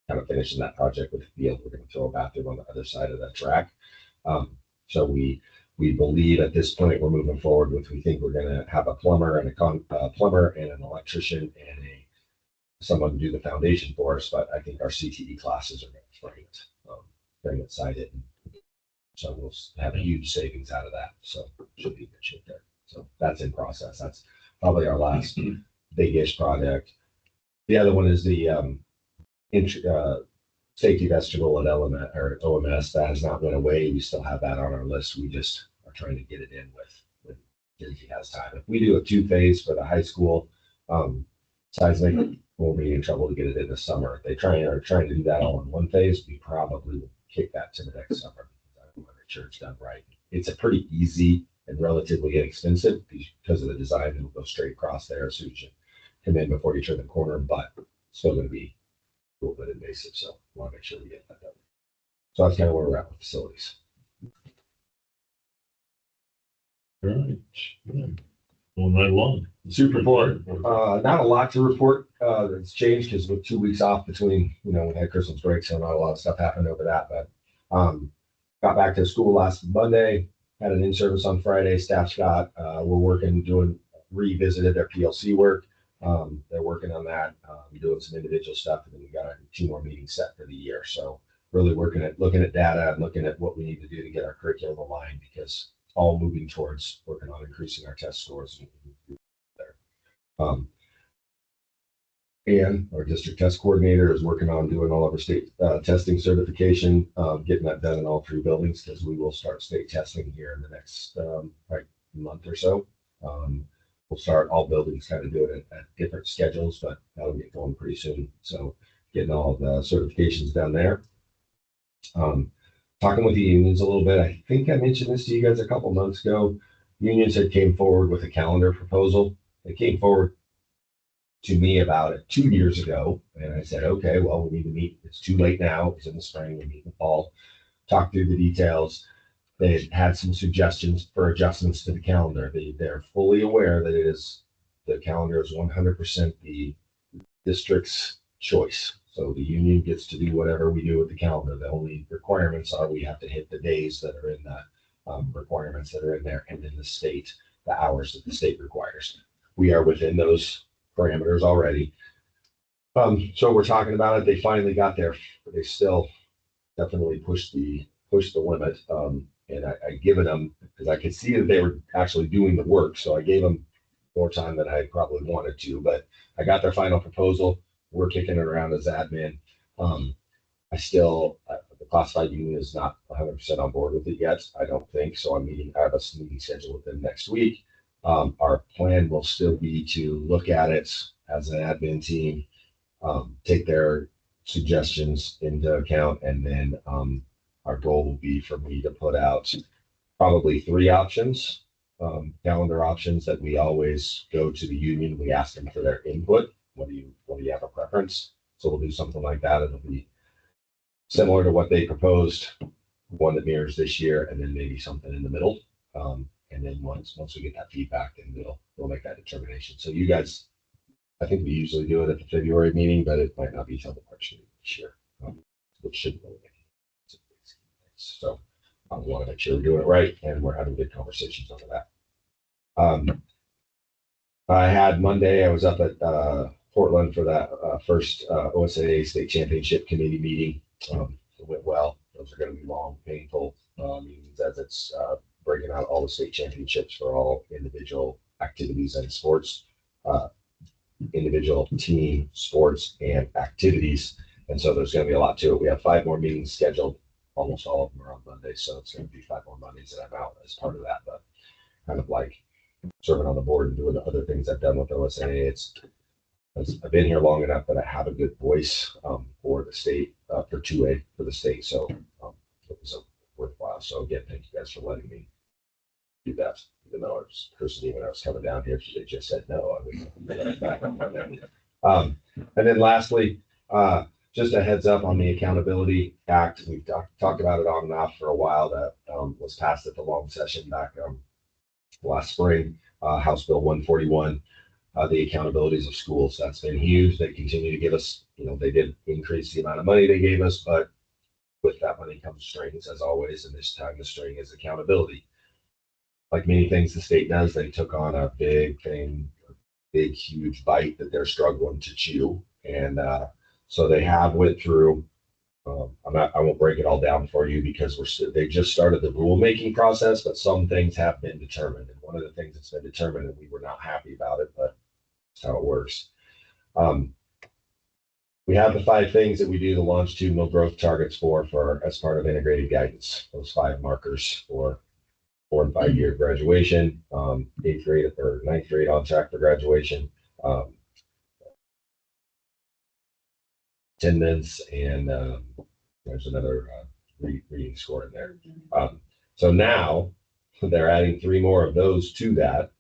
kind of finishing that project with the field. We're going to throw a bathroom on the other side of that track. So we believe at this point we're moving forward with, we think we're going to have a plumber and plumber and an electrician and someone to do the foundation for us. But I think our CTE classes are going to frame it, side it. So we'll have a huge savings out of that. So should be good shape there. So that's in process. That's probably our last big-ish project. The other one is the safety vestibule at LMS or OMS. That has not went away. We still have that on our list. We just are trying to get it in when Disney has time. If we do a 2-phase for the high school seismic, we'll be in trouble to get it in the summer. If they are trying to do that all in 1 phase, we probably will kick that to the next summer. I want to make sure it's done right. It's a pretty easy and relatively inexpensive because of the design. It'll go straight across there so you can come in before you turn the corner, but still going to be a little bit invasive. So I want to make sure we get that done. So that's kind of where we're at with facilities. All right. Good. Going right along. Super report. Not a lot to report that's changed because with 2 weeks off between, we had Christmas break, so not a lot of stuff happened over that. But got back to school last Monday. had an in-service on Friday. Staff's got, revisited their PLC work. They're working on that, doing some individual stuff, and then we got 2 more meetings set for the year. So really looking at data and looking at what we need to do to get our curriculum aligned, because it's all moving towards working on increasing our test scores. And our district test coordinator is working on doing all of our state testing certification, getting that done in all 3 buildings, because we will start state testing here in the next month or so. We'll start all buildings kind of doing it at different schedules, but that'll get going pretty soon. So getting all the certifications down there. Talking with the unions a little bit. I think I mentioned this to you guys a couple months ago. Unions had came forward with a calendar proposal. They came forward to me about it 2 years ago. And I said, okay, well, we need to meet. It's too late now. It's in the spring. We meet in the fall, talk through the details. They had some suggestions for adjustments to the calendar. They're fully aware that the calendar is 100% the district's choice. So the union gets to do whatever we do with the calendar. The only requirements are we have to hit the days that are in the requirements that are in there, and then the hours that the state requires. We are within those parameters already. So we're talking about it. They finally got there. They still definitely pushed the limit. And I given them, because I could see that they were actually doing the work. So I gave them more time than I probably wanted to, but I got their final proposal. We're kicking it around as admin. The classified union is not 100% on board with it yet. I don't think so. I have a meeting scheduled with them next week. Our plan will still be to look at it as an admin team, take their suggestions into account, and then our goal will be for me to put out probably 3 options, calendar options that we always go to the union. We ask them for their input. What do you have a preference? So we'll do something like that. It'll be similar to what they proposed, one that mirrors this year, and then maybe something in the middle. And then once we get that feedback, then we'll make that determination. So you guys, I think we usually do it at the February meeting, but it might not be till the March meeting this year, which should really make it. So I want to make sure we're doing it right, and we're having good conversations over that. I had Monday, I was up at Portland for that first OSAA state championship committee meeting. It went well. Those are going to be long, painful meetings, as it's breaking out all the state championships for all individual activities and sports, individual team sports and activities. And so there's going to be a lot to it. We have 5 more meetings scheduled. Almost all of them are on Monday. So it's going to be 5 more Mondays that I'm out as part of that, but kind of like serving on the board and doing the other things I've done with OSAA. I've been here long enough that I have a good voice for the state, for 2A for the state. So it was worthwhile. So again, thank you guys for letting me do that. Even though I was personally, when I was coming down here, they just said no. And then lastly, just a heads up on the Accountability Act. We've talked about it on and off for a while. That was passed at the long session back last spring, House Bill 141, the accountabilities of schools. That's been huge. They continue to give us, they did increase the amount of money they gave us, but with that money comes strings, as always. And this time the string is accountability. Like many things the state does, they took on a big thing, big, huge bite that they're struggling to chew. And so they have went through, I won't break it all down for you because they just started the rulemaking process, but some things have been determined. And one of the things that's been determined, and we were not happy about it, but that's how it works. We have the 5 things that we do the longitudinal growth targets for as part of integrated guidance. Those 5 markers for 4 and 5 year graduation, 8th grade or 9th grade on track for graduation, attendance, and there's another reading score in there. So now they're adding 3 more of those to that.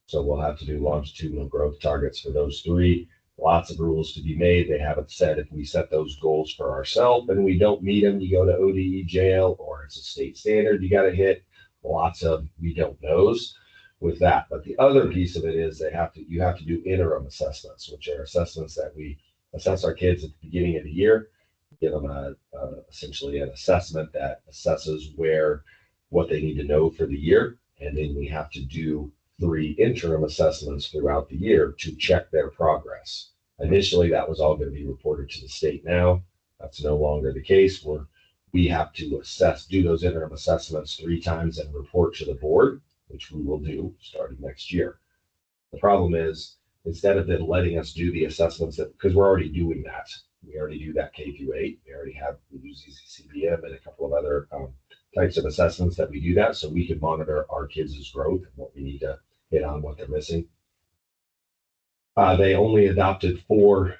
So we'll have to do longitudinal growth targets for those 3. Lots of rules to be made. They haven't said if we set those goals for ourselves and we don't meet them, you go to ODE jail, or it's a state standard you got to hit. Lots of we don't knows with that. But the other piece of it is you have to do interim assessments, which are assessments that we assess our kids at the beginning of the year, give them essentially an assessment that assesses where what they need to know for the year. And then we have to do 3 interim assessments throughout the year to check their progress. Initially, that was all going to be reported to the state. Now, that's no longer the case. We have to do those interim assessments 3 times and report to the board, which we will do starting next year. The problem is, instead of them letting us do the assessments because we're already doing that. We already do that K-8. We use ECCBM and a couple of other types of assessments that we do that, so we can monitor our kids' growth and what we need to hit on, what they're missing. They only adopted 4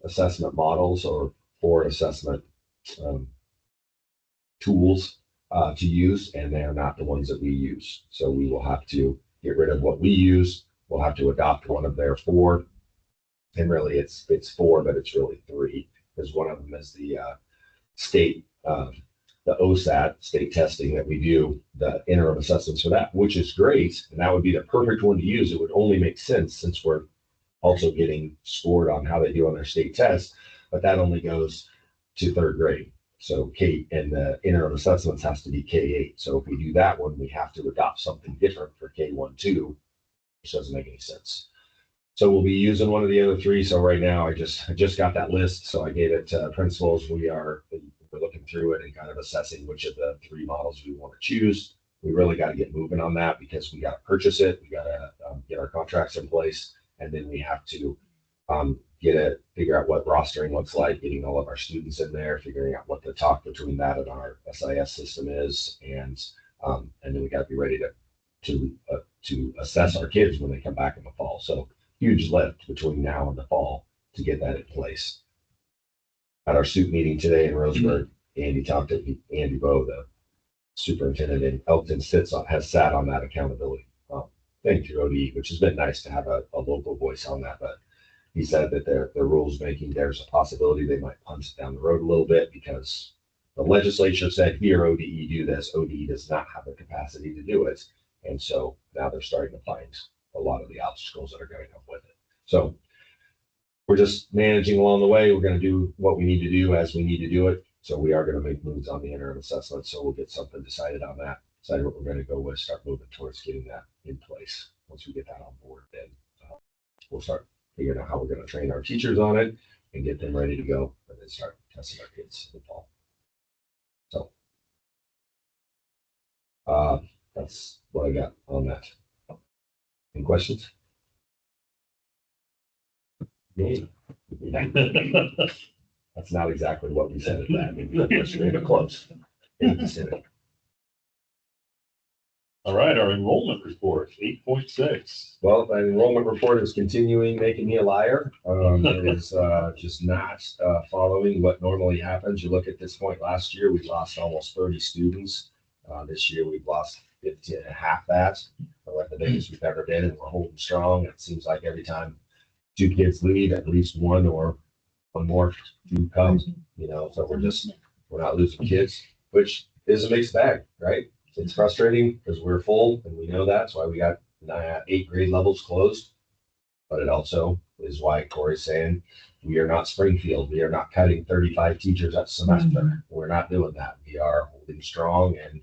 assessment models or 4 assessment tools to use, and they are not the ones that we use. So we will have to get rid of what we use. We'll have to adopt one of their 4. And really it's 4, but it's really 3, because one of them is the state, the OSAT state testing that we do, the interim assessments for that, which is great. And that would be the perfect one to use. It would only make sense since we're also getting scored on how they do on their state test, but that only goes to 3rd grade. So and the interim assessments has to be K-8. So if we do that one, we have to adopt something different for K-1, 2, which doesn't make any sense. So we'll be using one of the other 3. So right now I just got that list. So I gave it to principals. We're looking through it and kind of assessing which of the 3 models we want to choose. We really got to get moving on that because we got to purchase it. We got to get our contracts in place, and then we have to figure out what rostering looks like, getting all of our students in there, figuring out what the talk between that and our SIS system is, and then we got to be ready to assess our kids when they come back in the fall. So huge lift between now and the fall to get that in place. At our SUP meeting today in Roseburg, Andy Bowe, the superintendent in Elkton, has sat on that accountability thing through ODE, which has been nice to have a local voice on that. But he said that their rules making, there's a possibility they might punch it down the road a little bit because the legislature said, here, ODE, do this. ODE does not have the capacity to do it. And so now they're starting to find a lot of the obstacles that are going to come with it. So we're just managing along the way. We're going to do what we need to do as we need to do it. So we are going to make moves on the interim assessment. So we'll get something decided on that, decide what we're going to go with, start moving towards getting that in place. Once we get that on board, then we'll start figuring out how we're going to train our teachers on it and get them ready to go, and then start testing our kids in the fall. So that's what I got on that. Any questions? That's not exactly what we said at that. But close. All right, our enrollment report, 8.6. Well, the enrollment report is continuing making me a liar. It is just not following what normally happens. You look at this point last year, we lost almost 30 students. This year we've lost 15, half that. We're the biggest we've ever been, and we're holding strong. It seems like every time 2 kids leave, at least one or one more do come, so we're not losing kids, which is a mixed bag, right? It's frustrating because we're full and we know that's why we got 8 grade levels closed. But it also is why Corey's saying we are not Springfield. We are not cutting 35 teachers a semester. We're not doing that. We are holding strong, and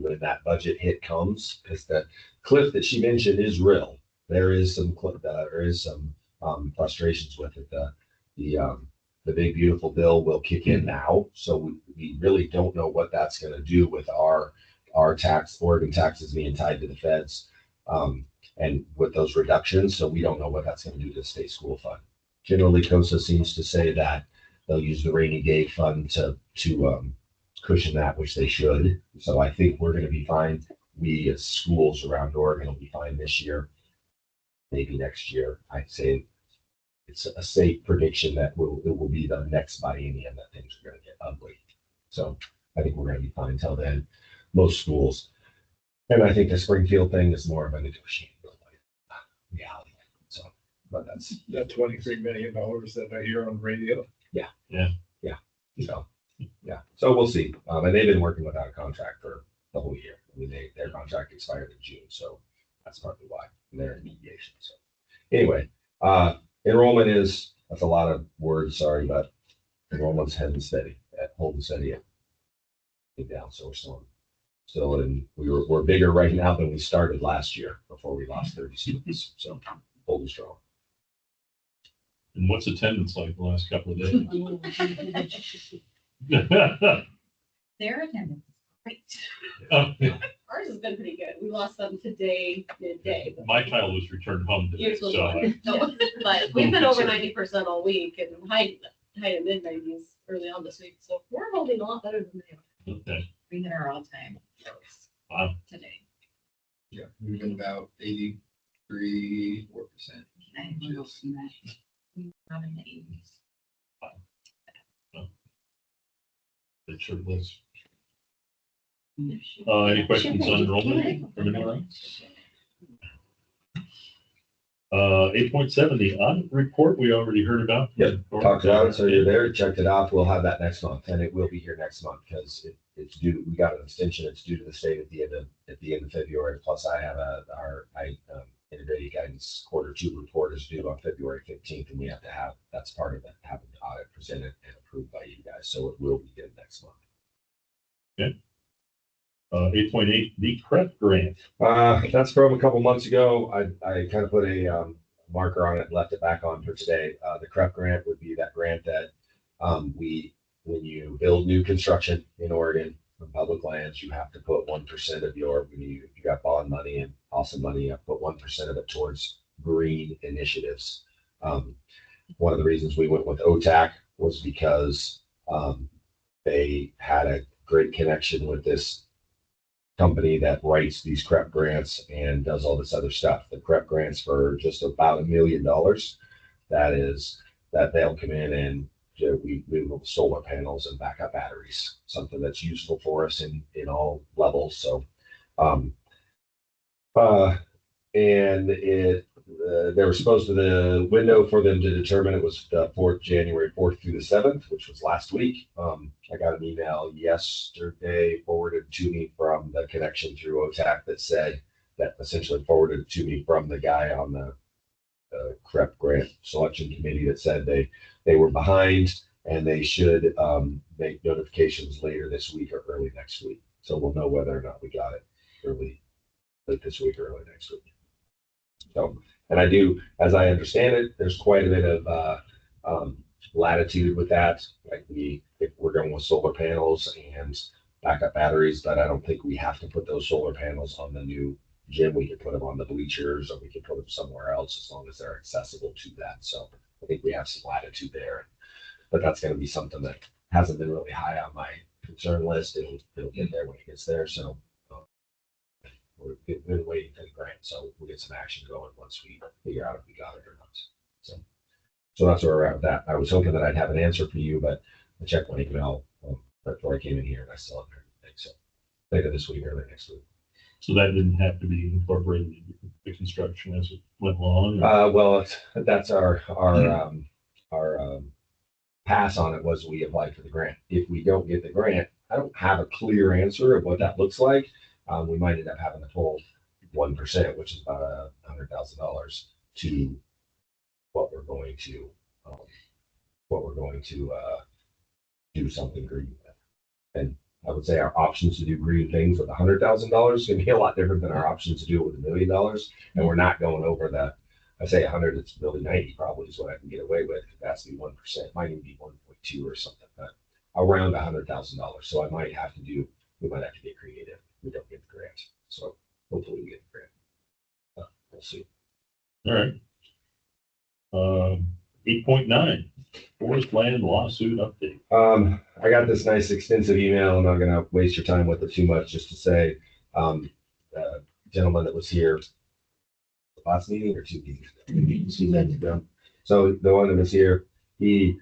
when that budget hit comes, because the cliff that she mentioned is real. There is some frustrations with it. The big beautiful bill will kick in now, so we really don't know what that's going to do with our Oregon taxes being tied to the feds, and with those reductions. So we don't know what that's going to do to the state school fund. Generally, COSA seems to say that they'll use the rainy day fund to cushion that, which they should. So I think we're going to be fine. We as schools around Oregon will be fine this year, maybe next year. I'd say it's a safe prediction that it will be the next biennium that things are going to get ugly. So I think we're going to be fine until then. Most schools, and I think the Springfield thing is more of a negotiating reality. So, but that's that $23 million that I hear on radio. So we'll see. And they've been working without a contract for the whole year. I mean, their contract expired in June, so that's partly why they're in mediation. So anyway, enrollment that's a lot of words. Sorry, but enrollment's holding steady down. So we're still still, and we're bigger right now than we started last year before we lost 30 students. So holding strong. And what's attendance like the last couple of days? Their attendance, great. Ours has been pretty good. We lost them today, midday. but- My child was returned home today, Yours was so one. No, But we've been over 90% all week and high to mid 90s early on this week. So we're holding a lot better than they are. okay. We hit our all-time lows Wow. today. Yeah, we've been about 83, 4%. I will see that. Not in the 80s. It sure was. Any questions on enrollment from anyone else? 8.7, the audit report we already heard about. Yep, talked about it, so you're there, checked it off. We'll have that next month, and it will be here next month because it's due. We got an extension. It's due to the state at the end of February. Plus, I have our integrated guidance Q2 report is due on February 15th, and we have to have that's part of it, having the audit presented and approved by you guys. So it will be good next month. 8.8, the CREP grant. That's from a couple months ago. I kind of put a marker on it and left it back on for today. The CREP grant would be that grant that when you build new construction in Oregon on public lands, you have to put 1% of when you got bond money and awesome money, you have to put 1% of it towards green initiatives. One of the reasons we went with OTAC was because they had a great connection with this company that writes these CREP grants and does all this other stuff. The CREP grants for just about $1 million. That they'll come in and we move solar panels and backup batteries, something that's useful for us in all levels. So, and they were supposed to, the window for them to determine it was January 4th through the 7th, which was last week. I got an email yesterday forwarded to me from the connection through OTAC that essentially forwarded to me from the guy on the CREP grant selection committee that said they were behind and they should make notifications later this week or early next week. So we'll know whether or not we got it late this week or early next week. So, and I do, as I understand it, there's quite a bit of latitude with that. Like if we're going with solar panels and backup batteries, but I don't think we have to put those solar panels on the new gym. We can put them on the bleachers or we can put them somewhere else as long as they're accessible to that. So I think we have some latitude there, but that's going to be something that hasn't been really high on my concern list. It'll get there when it gets there. So we're waiting for the grant, so we'll get some action going once we figure out if we got it or not. So that's where we're at with that. I was hoping that I'd have an answer for you, but I checked my email before I came in here and I still haven't heard anything. So later this week, early next week. So that didn't have to be incorporated into the construction as it went along? Well, that's our pass on it was we applied for the grant. If we don't get the grant, I don't have a clear answer of what that looks like. We might end up having to pull 1%, which is about $100,000 to what we're going to do something green with. And I would say our options to do green things with $100,000 is going to be a lot different than our options to do it with $1 million. And we're not going over that. I say 100, it's really 90 probably is what I can get away with. It has to be 1%, it might even be 1.2 or something, but around $100,000. So we might have to get creative. We don't get the grant. So hopefully we get the grant. We'll see. All right. 8.9, forest land lawsuit update. I got this nice extensive email. I'm not going to waste your time with it too much. Just to say, the gentleman that was here last meeting or 2 meetings ago. So the one that was here, they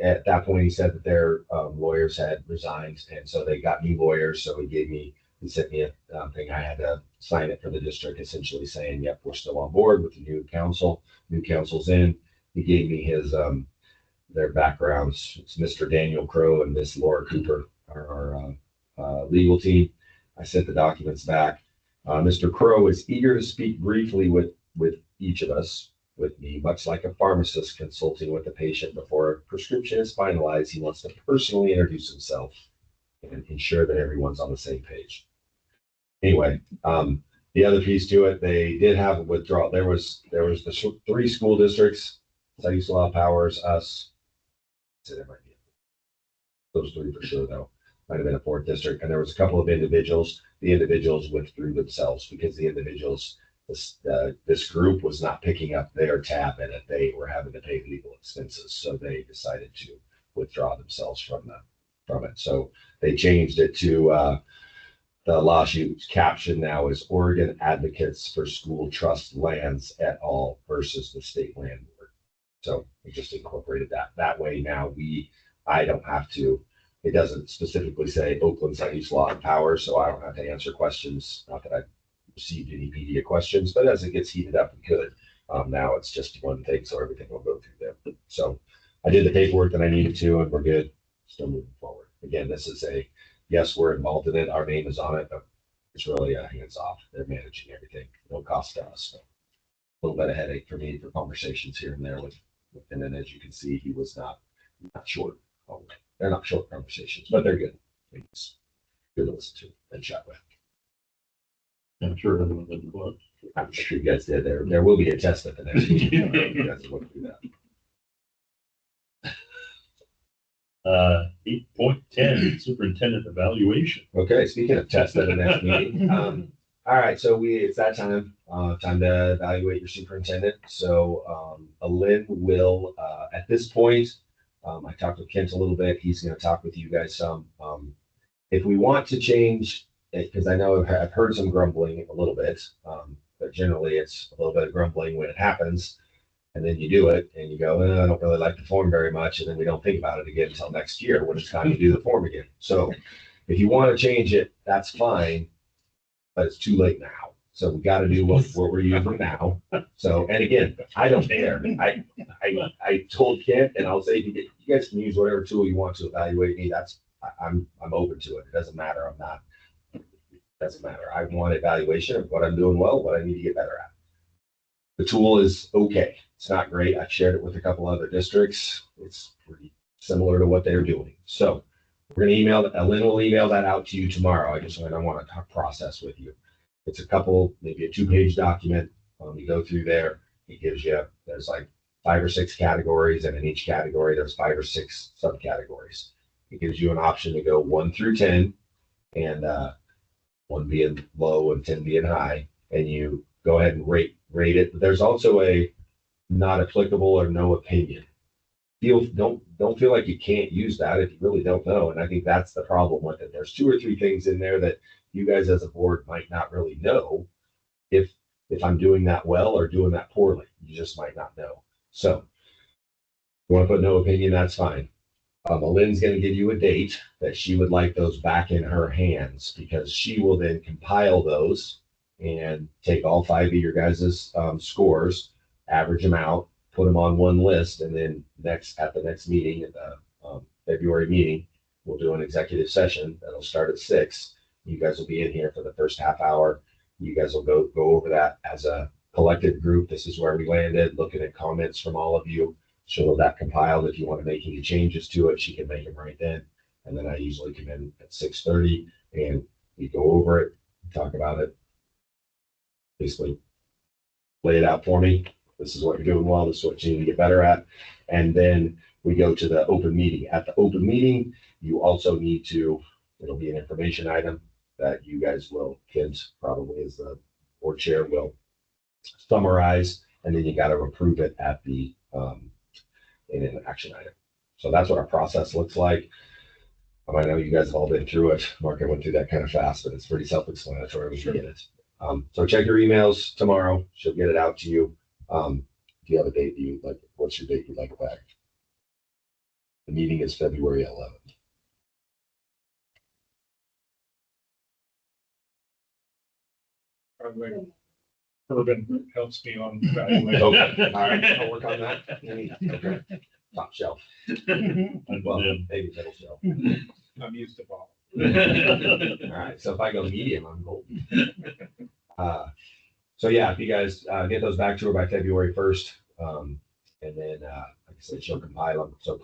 at that point he said that their lawyers had resigned, and so they got new lawyers. So he sent me a thing. I had to sign it for the district, essentially saying, "Yep, we're still on board with the new council. New council's in." He gave me his their backgrounds. It's Mr. Daniel Crow and Miss Laura Cooper, our legal team. I sent the documents back. Mr. Crow is eager to speak briefly with each of us, with me, much like a pharmacist consulting with a patient before a prescription is finalized. He wants to personally introduce himself and ensure that everyone's on the same page. anyway, the other piece to it, they did have a withdrawal. There was the three school districts, Siuslaw, Powers, us. So there might be those three for sure, though. Might have been a fourth district, and there was a couple of individuals. The individuals withdrew themselves because the individuals, this group was not picking up their tab in it. They were having to pay legal expenses, so they decided to withdraw themselves from it. So they changed it to the lawsuit caption now is Oregon Advocates for School Trust Lands et al. Versus the State Land Board. So we just incorporated that. That way now I don't have to, it doesn't specifically say Oakland Siuslaw and Powers, so I don't have to answer questions. Not that I've received any media questions, but as it gets heated up, we could. Now it's just one thing, so everything will go through there. So I did the paperwork that I needed to, and we're good. Still moving forward. Again, this is yes, we're involved in it. Our name is on it, but it's really hands off. They're managing everything. No cost to us. So a little bit of headache for me for conversations here and there with him. And as you can see, he was not short. They're not short conversations, but they're good. It's good to listen to and chat with. I'm sure everyone did the book. I'm sure you guys did. There will be a test at the next meeting. You guys will look through that. 8.10 superintendent evaluation. Okay, speaking of tests at the next meeting. All right, so it's that time to evaluate your superintendent. So Lynn will, at this point, I talked with Kent a little bit. He's going to talk with you guys some. If we want to change, because I know I've heard some grumbling a little bit, but generally it's a little bit of grumbling when it happens. And then you do it and you go, I don't really like the form very much. And then we don't think about it again until next year when it's time to do the form again. So if you want to change it, that's fine, but it's too late now. So we got to do what we're using now. So, and again, I don't care. I told Kent, and I'll say, you guys can use whatever tool you want to evaluate me. I'm open to it. It doesn't matter. It doesn't matter. I want evaluation of what I'm doing well, what I need to get better at. The tool is okay. It's not great. I've shared it with a couple other districts. It's pretty similar to what they're doing. So we're going to Lynn will email that out to you tomorrow. I want to talk process with you. It's maybe a 2-page document. You go through there. It gives you, there's like 5 or 6 categories, and in each category, there's 5 or 6 subcategories. It gives you an option to go 1 through 10, and 1 being low and 10 being high, and you go ahead and rate it. There's also a not applicable or no opinion. Don't feel like you can't use that if you really don't know. And I think that's the problem with it. There's 2 or 3 things in there that you guys as a board might not really know if I'm doing that well or doing that poorly. You just might not know. So if you want to put no opinion, that's fine. Lynn's going to give you a date that she would like those back in her hands, because she will then compile those and take all 5 of your guys' scores, average them out, put them on one list, and then at the next meeting, at the February meeting, we'll do an executive session that'll start at 6. You guys will be in here for the first half hour. You guys will go over that as a collective group. This is where we landed, looking at comments from all of you. She'll have that compiled. If you want to make any changes to it, she can make them right then. And then I usually come in at 6:30 and we go over it, talk about it, basically lay it out for me. This is what you're doing well. This is what you need to get better at. And then we go to the open meeting. At the open meeting, you also need to, it'll be an information item that you guys will, Kent probably as the board chair will summarize, and then you got to approve it at the in an action item. So that's what our process looks like. I know you guys have all been through it. Mark, I went through that kind of fast, but it's pretty self-explanatory when you get it. So check your emails tomorrow. She'll get it out to you. Do you have a date you'd like? What's your date you'd like it back? The meeting is February 11th. Urban helps me on evaluation. Okay, all right, I'll work on that. Okay. Top shelf. Well, maybe middle shelf. I'm used to ball. All right, so if I go medium, I'm golden. So yeah, if you guys get those back to her by February 1st, and then like I said, she'll compile them. So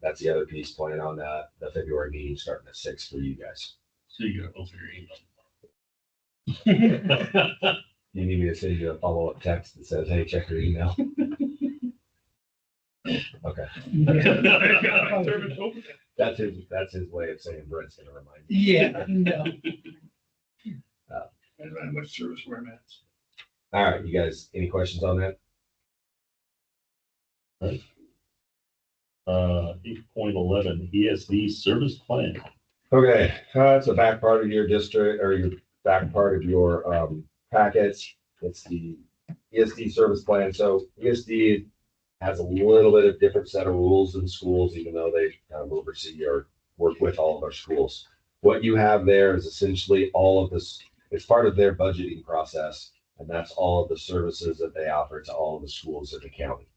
that's the other piece, plan on the February meeting starting at 6 for you guys. So you gotta open your email. You need me to send you a follow-up text that says, hey, check your email? Okay, that's his way of saying Brett's gonna remind you. Yeah, no. I don't have much service where I'm at. All right, you guys, any questions on that? 8.11 ESD service plan. Okay, it's the back part of your district or your back part of your packets. It's the ESD service plan. So ESD has a little bit of different set of rules than schools, even though they kind of oversee or work with all of our schools. What you have there is essentially all of this, it's part of their budgeting process, and that's all of the services that they offer to all of the schools in the county.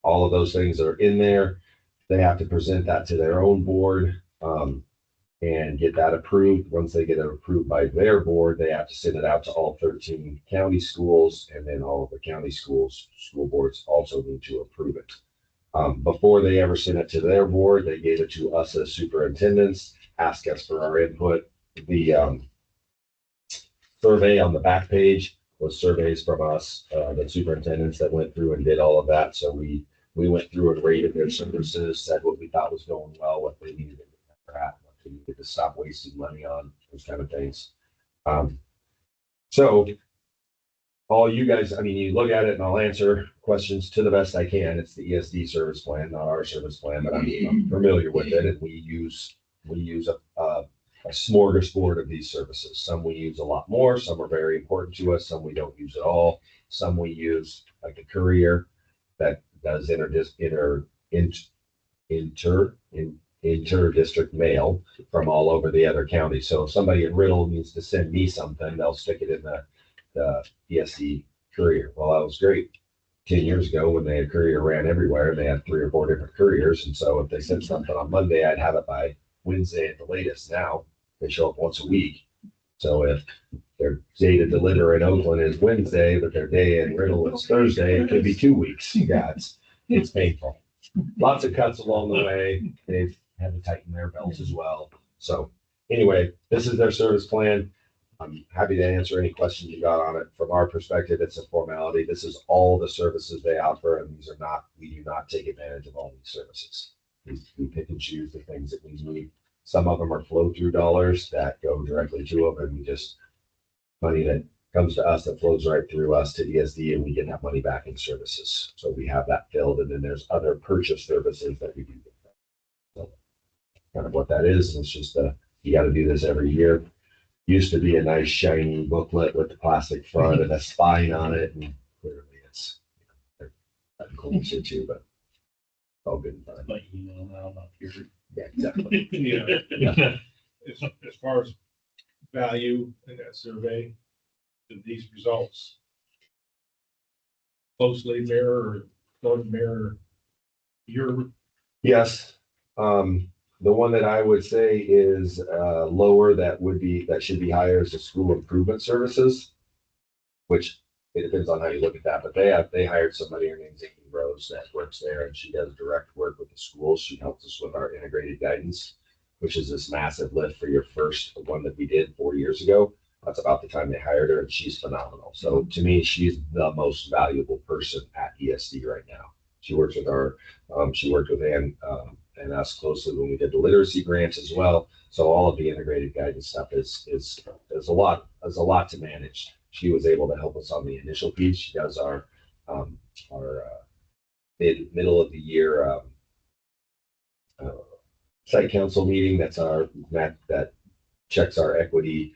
All of those things are in there. They have to present that to their own board and get that approved. Once they get it approved by their board, they have to send it out to all 13 county schools, and then all of the county schools, school boards also need to approve it. Before they ever send it to their board, they gave it to us as superintendents, asked us for our input. The survey on the back page was surveys from us, the superintendents that went through and did all of that. So we went through and rated their services, said what we thought was going well, what they needed to get better at, what they needed to stop wasting money on, those kind of things. So all you guys, I mean, you look at it and I'll answer questions to the best I can. It's the ESD service plan, not our service plan, but I'm familiar with it, and we use a smorgasbord of these services. Some we use a lot more, some are very important to us, some we don't use at all. Some we use like a courier that does inter-district mail from all over the other counties. So if somebody in Riddle needs to send me something, they'll stick it in the ESD courier. Well, that was great 10 years ago when they had courier ran everywhere. They had 3 or 4 different couriers. And so if they sent something on Monday, I'd have it by Wednesday at the latest. Now they show up once a week. So if their day to deliver in Oakland is Wednesday, but their day in Riddle is Thursday, it could be 2 weeks. Yeah, it's painful. Lots of cuts along the way. They've had to tighten their belts as well. So anyway, this is their service plan. I'm happy to answer any questions you got on it. From our perspective, it's a formality. This is all the services they offer, and we do not take advantage of all these services. We pick and choose the things that we need. Some of them are flow through dollars that go directly to them, and we just money that comes to us that flows right through us to ESD, and we get that money back in services. So we have that filled, and then there's other purchase services that we do. So kind of what that is. It's just you got to do this every year. Used to be a nice shiny booklet with the plastic front and a spine on it, and clearly it's cool shit too, but all good and fun. Like, now, not here. Yeah, exactly. Yeah. As far as value in that survey, did these results closely mirror or don't mirror your? Yes. The one that I would say is lower that should be higher is the school improvement services, which it depends on how you look at that, but they hired somebody, her name's Amy Rose, that works there, and she does direct work with the schools. She helps us with our integrated guidance, which is this massive lift for your first one that we did 4 years ago. That's about the time they hired her, and she's phenomenal. So to me, she's the most valuable person at ESD right now. She works with she worked with Ann and us closely when we did the literacy grants as well. So all of the integrated guidance stuff is a lot to manage. She was able to help us on the initial piece. She does our middle of the year site council meeting. That's that checks our equity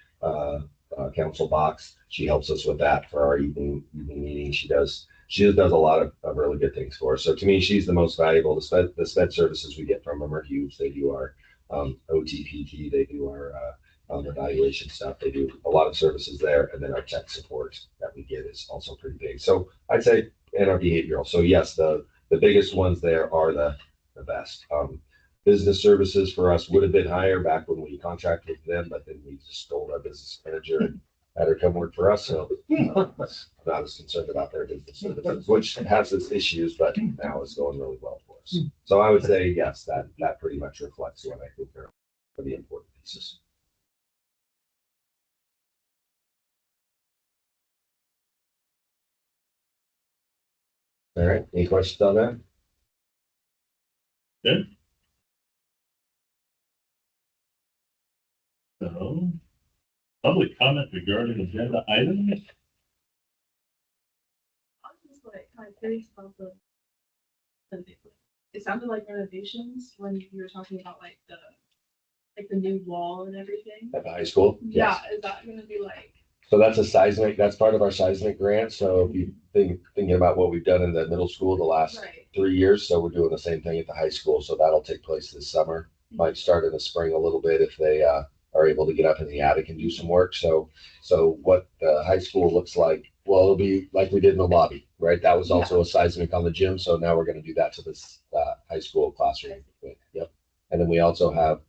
council box. She helps us with that for our evening meeting. She does a lot of really good things for us. So to me, she's the most valuable. The sped services we get from them are huge. They do our OTPT, they do our evaluation stuff. They do a lot of services there. And then our tech support that we get is also pretty big. So I'd say, and our behavioral. So yes, the biggest ones there are the best. Business services for us would have been higher back when we contracted with them, but then we just stole our business manager and had her come work for us. So I'm not as concerned about their business services, which has its issues, but now is going really well for us. So I would say, yes, that pretty much reflects what I think are the important pieces. All right, any questions on that? So, public comment regarding agenda items. I was just like kind of curious about it sounded like renovations when you were talking about like the new wall and everything. At the high school? Yeah, Yes. is that gonna be like, So that's a seismic, that's part of our seismic grant. So if you thinking about what we've done in the middle school the last right, 3 years, so we're doing the same thing at the high school. So that'll take place this summer. Might start in the spring a little bit if they are able to get up in the attic and do some work. So what the high school looks like, well, it'll be like we did in the lobby, right? That was also a seismic on the gym. So now we're going to do that to this high school classroom. Yep. And then we also have,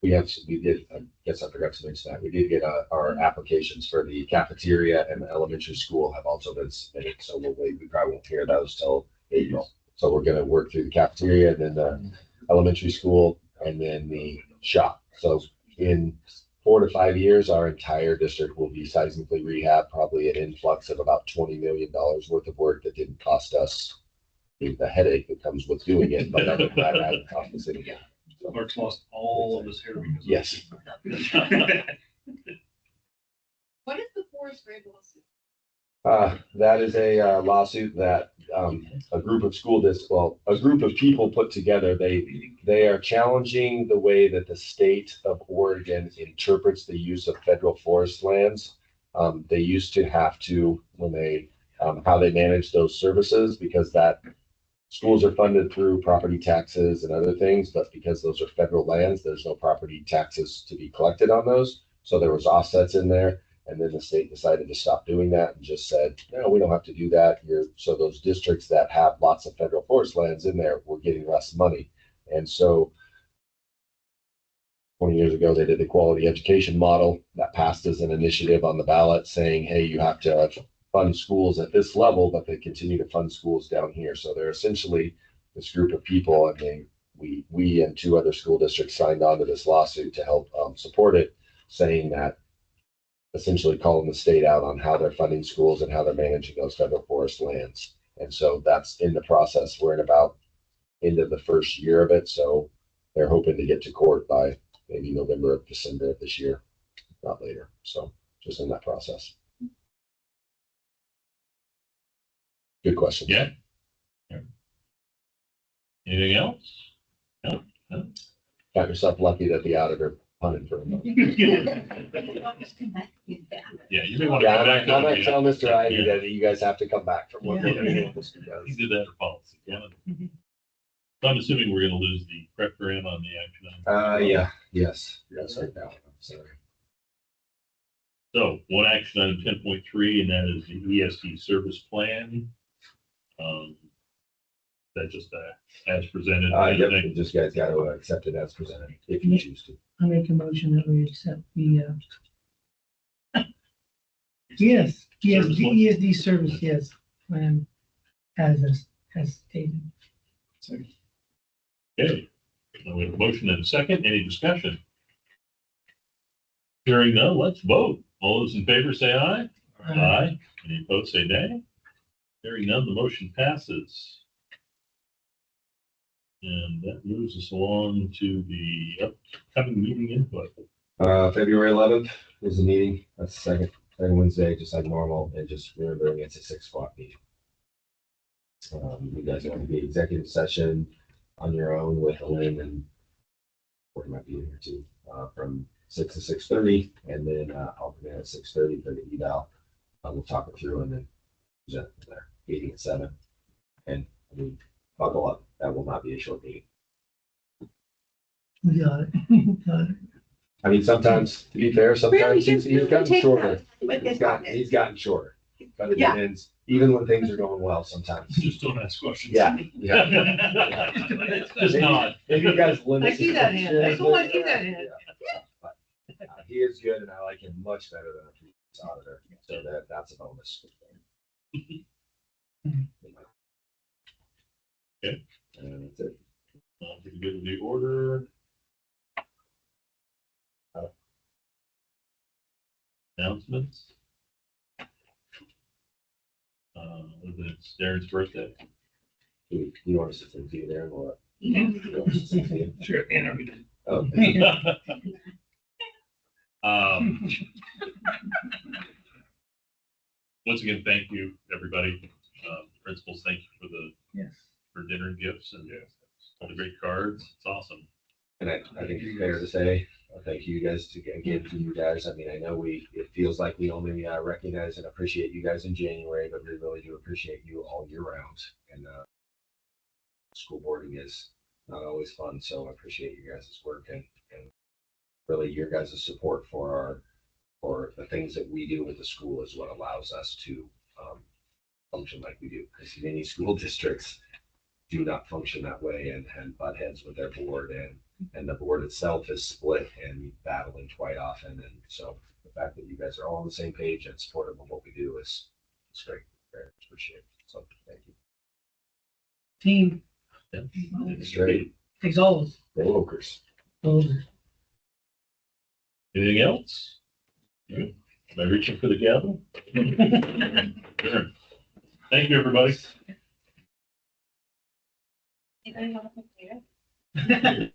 we did, I guess I forgot to mention that. We did get our applications for the cafeteria and the elementary school have also been submitted. So we probably won't hear those till April. So we're going to work through the cafeteria and then the elementary school and then the shop. So in 4 to 5 years, our entire district will be seismically rehab, probably an influx of about $20 million worth of work that didn't cost us the headache that comes with doing it, but that hasn't cost us anything. Mark's lost all of his hair because of Yes. What is the Forest Grave lawsuit? That is a lawsuit that a group of a group of people put together. They are challenging the way that the state of Oregon interprets the use of federal forest lands. They used to have to, when they how they manage those services, because that schools are funded through property taxes and other things, but because those are federal lands, there's no property taxes to be collected on those. So there was offsets in there. And then the state decided to stop doing that and just said, no, we don't have to do that. So those districts that have lots of federal forest lands in there were getting less money. And so 20 years ago, they did the quality education model that passed as an initiative on the ballot saying, hey, you have to fund schools at this level, but they continue to fund schools down here. So they're essentially this group of people, and we and 2 other school districts signed on to this lawsuit to help support it, saying that essentially calling the state out on how they're funding schools and how they're managing those federal forest lands. And so that's in the process. We're in about into the first year of it. So they're hoping to get to court by maybe November or December of this year, not later. So just in that process. Good question. Yeah. Anything else? No? Got yourself lucky that the auditor punted for a moment. Yeah, you may want to. Yeah, come back I up might again. tell Mr. Ivy Yeah. that you guys have to come back for one. Yeah. He did that for policy. Yeah. So I'm assuming we're gonna lose the prep grant on the action item. Yeah, yes, right now. Sorry. So one action item 10.3, and that is the ESD service plan. That just as presented. Yep, you just guys got to accept it as presented if you choose to. I make a motion that we accept the, yes, Service plan? ESD service, yes, plan as stated. Okay, so we have a motion and a second. Any discussion? Hearing none, let's vote. All those in favor say aye. Aye. Any opposed say nay. Hearing none, the motion passes. And that moves us along to the upcoming meeting input. February 11th is the meeting. That's the second Wednesday, just like normal, and just remembering it's a 6 o'clock meeting. You guys are going to be executive session on your own with Elaine, and Cory might be in here too, from 6 to 6:30, and then I'll come in at 6:30 for the eval. We'll talk it through and then present from there. Meeting at 7, and I mean, buckle up. That will not be a short meeting. We got it. Got it. I mean, sometimes, to be fair, Really, sometimes he's just gotten take shorter. that with He's his gotten comments. shorter. But it Yeah. depends, even when things are going well, sometimes. Just don't ask questions. Yeah. Just nod. Maybe you guys limit. I see that hand. I don't want to see that hand. Yeah, but, he is good, and I like him much better than a previous auditor, so that's a bonus. Okay. And that's it. To give the order. Announcements. It's Darren's birthday. You want us to thank you there, Laura? Yeah. You want us to thank you? Sure, interviewed. Oh, Once again, thank you, everybody. Principals, thank you Yes. for dinner and gifts and all the great cards. It's awesome. and I think it's fair to say, thank you guys to you guys. I mean, I know it feels like we only recognize and appreciate you guys in January, but we really do appreciate you all year round. And school boarding is not always fun, so I appreciate you guys' work and really your guys' support for the things that we do with the school is what allows us to function like we do. Because many school districts do not function that way and butt heads with their board and the board itself is split and battling quite often. And so the fact that you guys are all on the same page and supportive of what we do is great. Very appreciate it. So thank you. Team. It's great. Takes all of us. The Lokers. Anything else? Am I reaching for the gavel? Sure. Thank you, everybody. Anybody have a computer?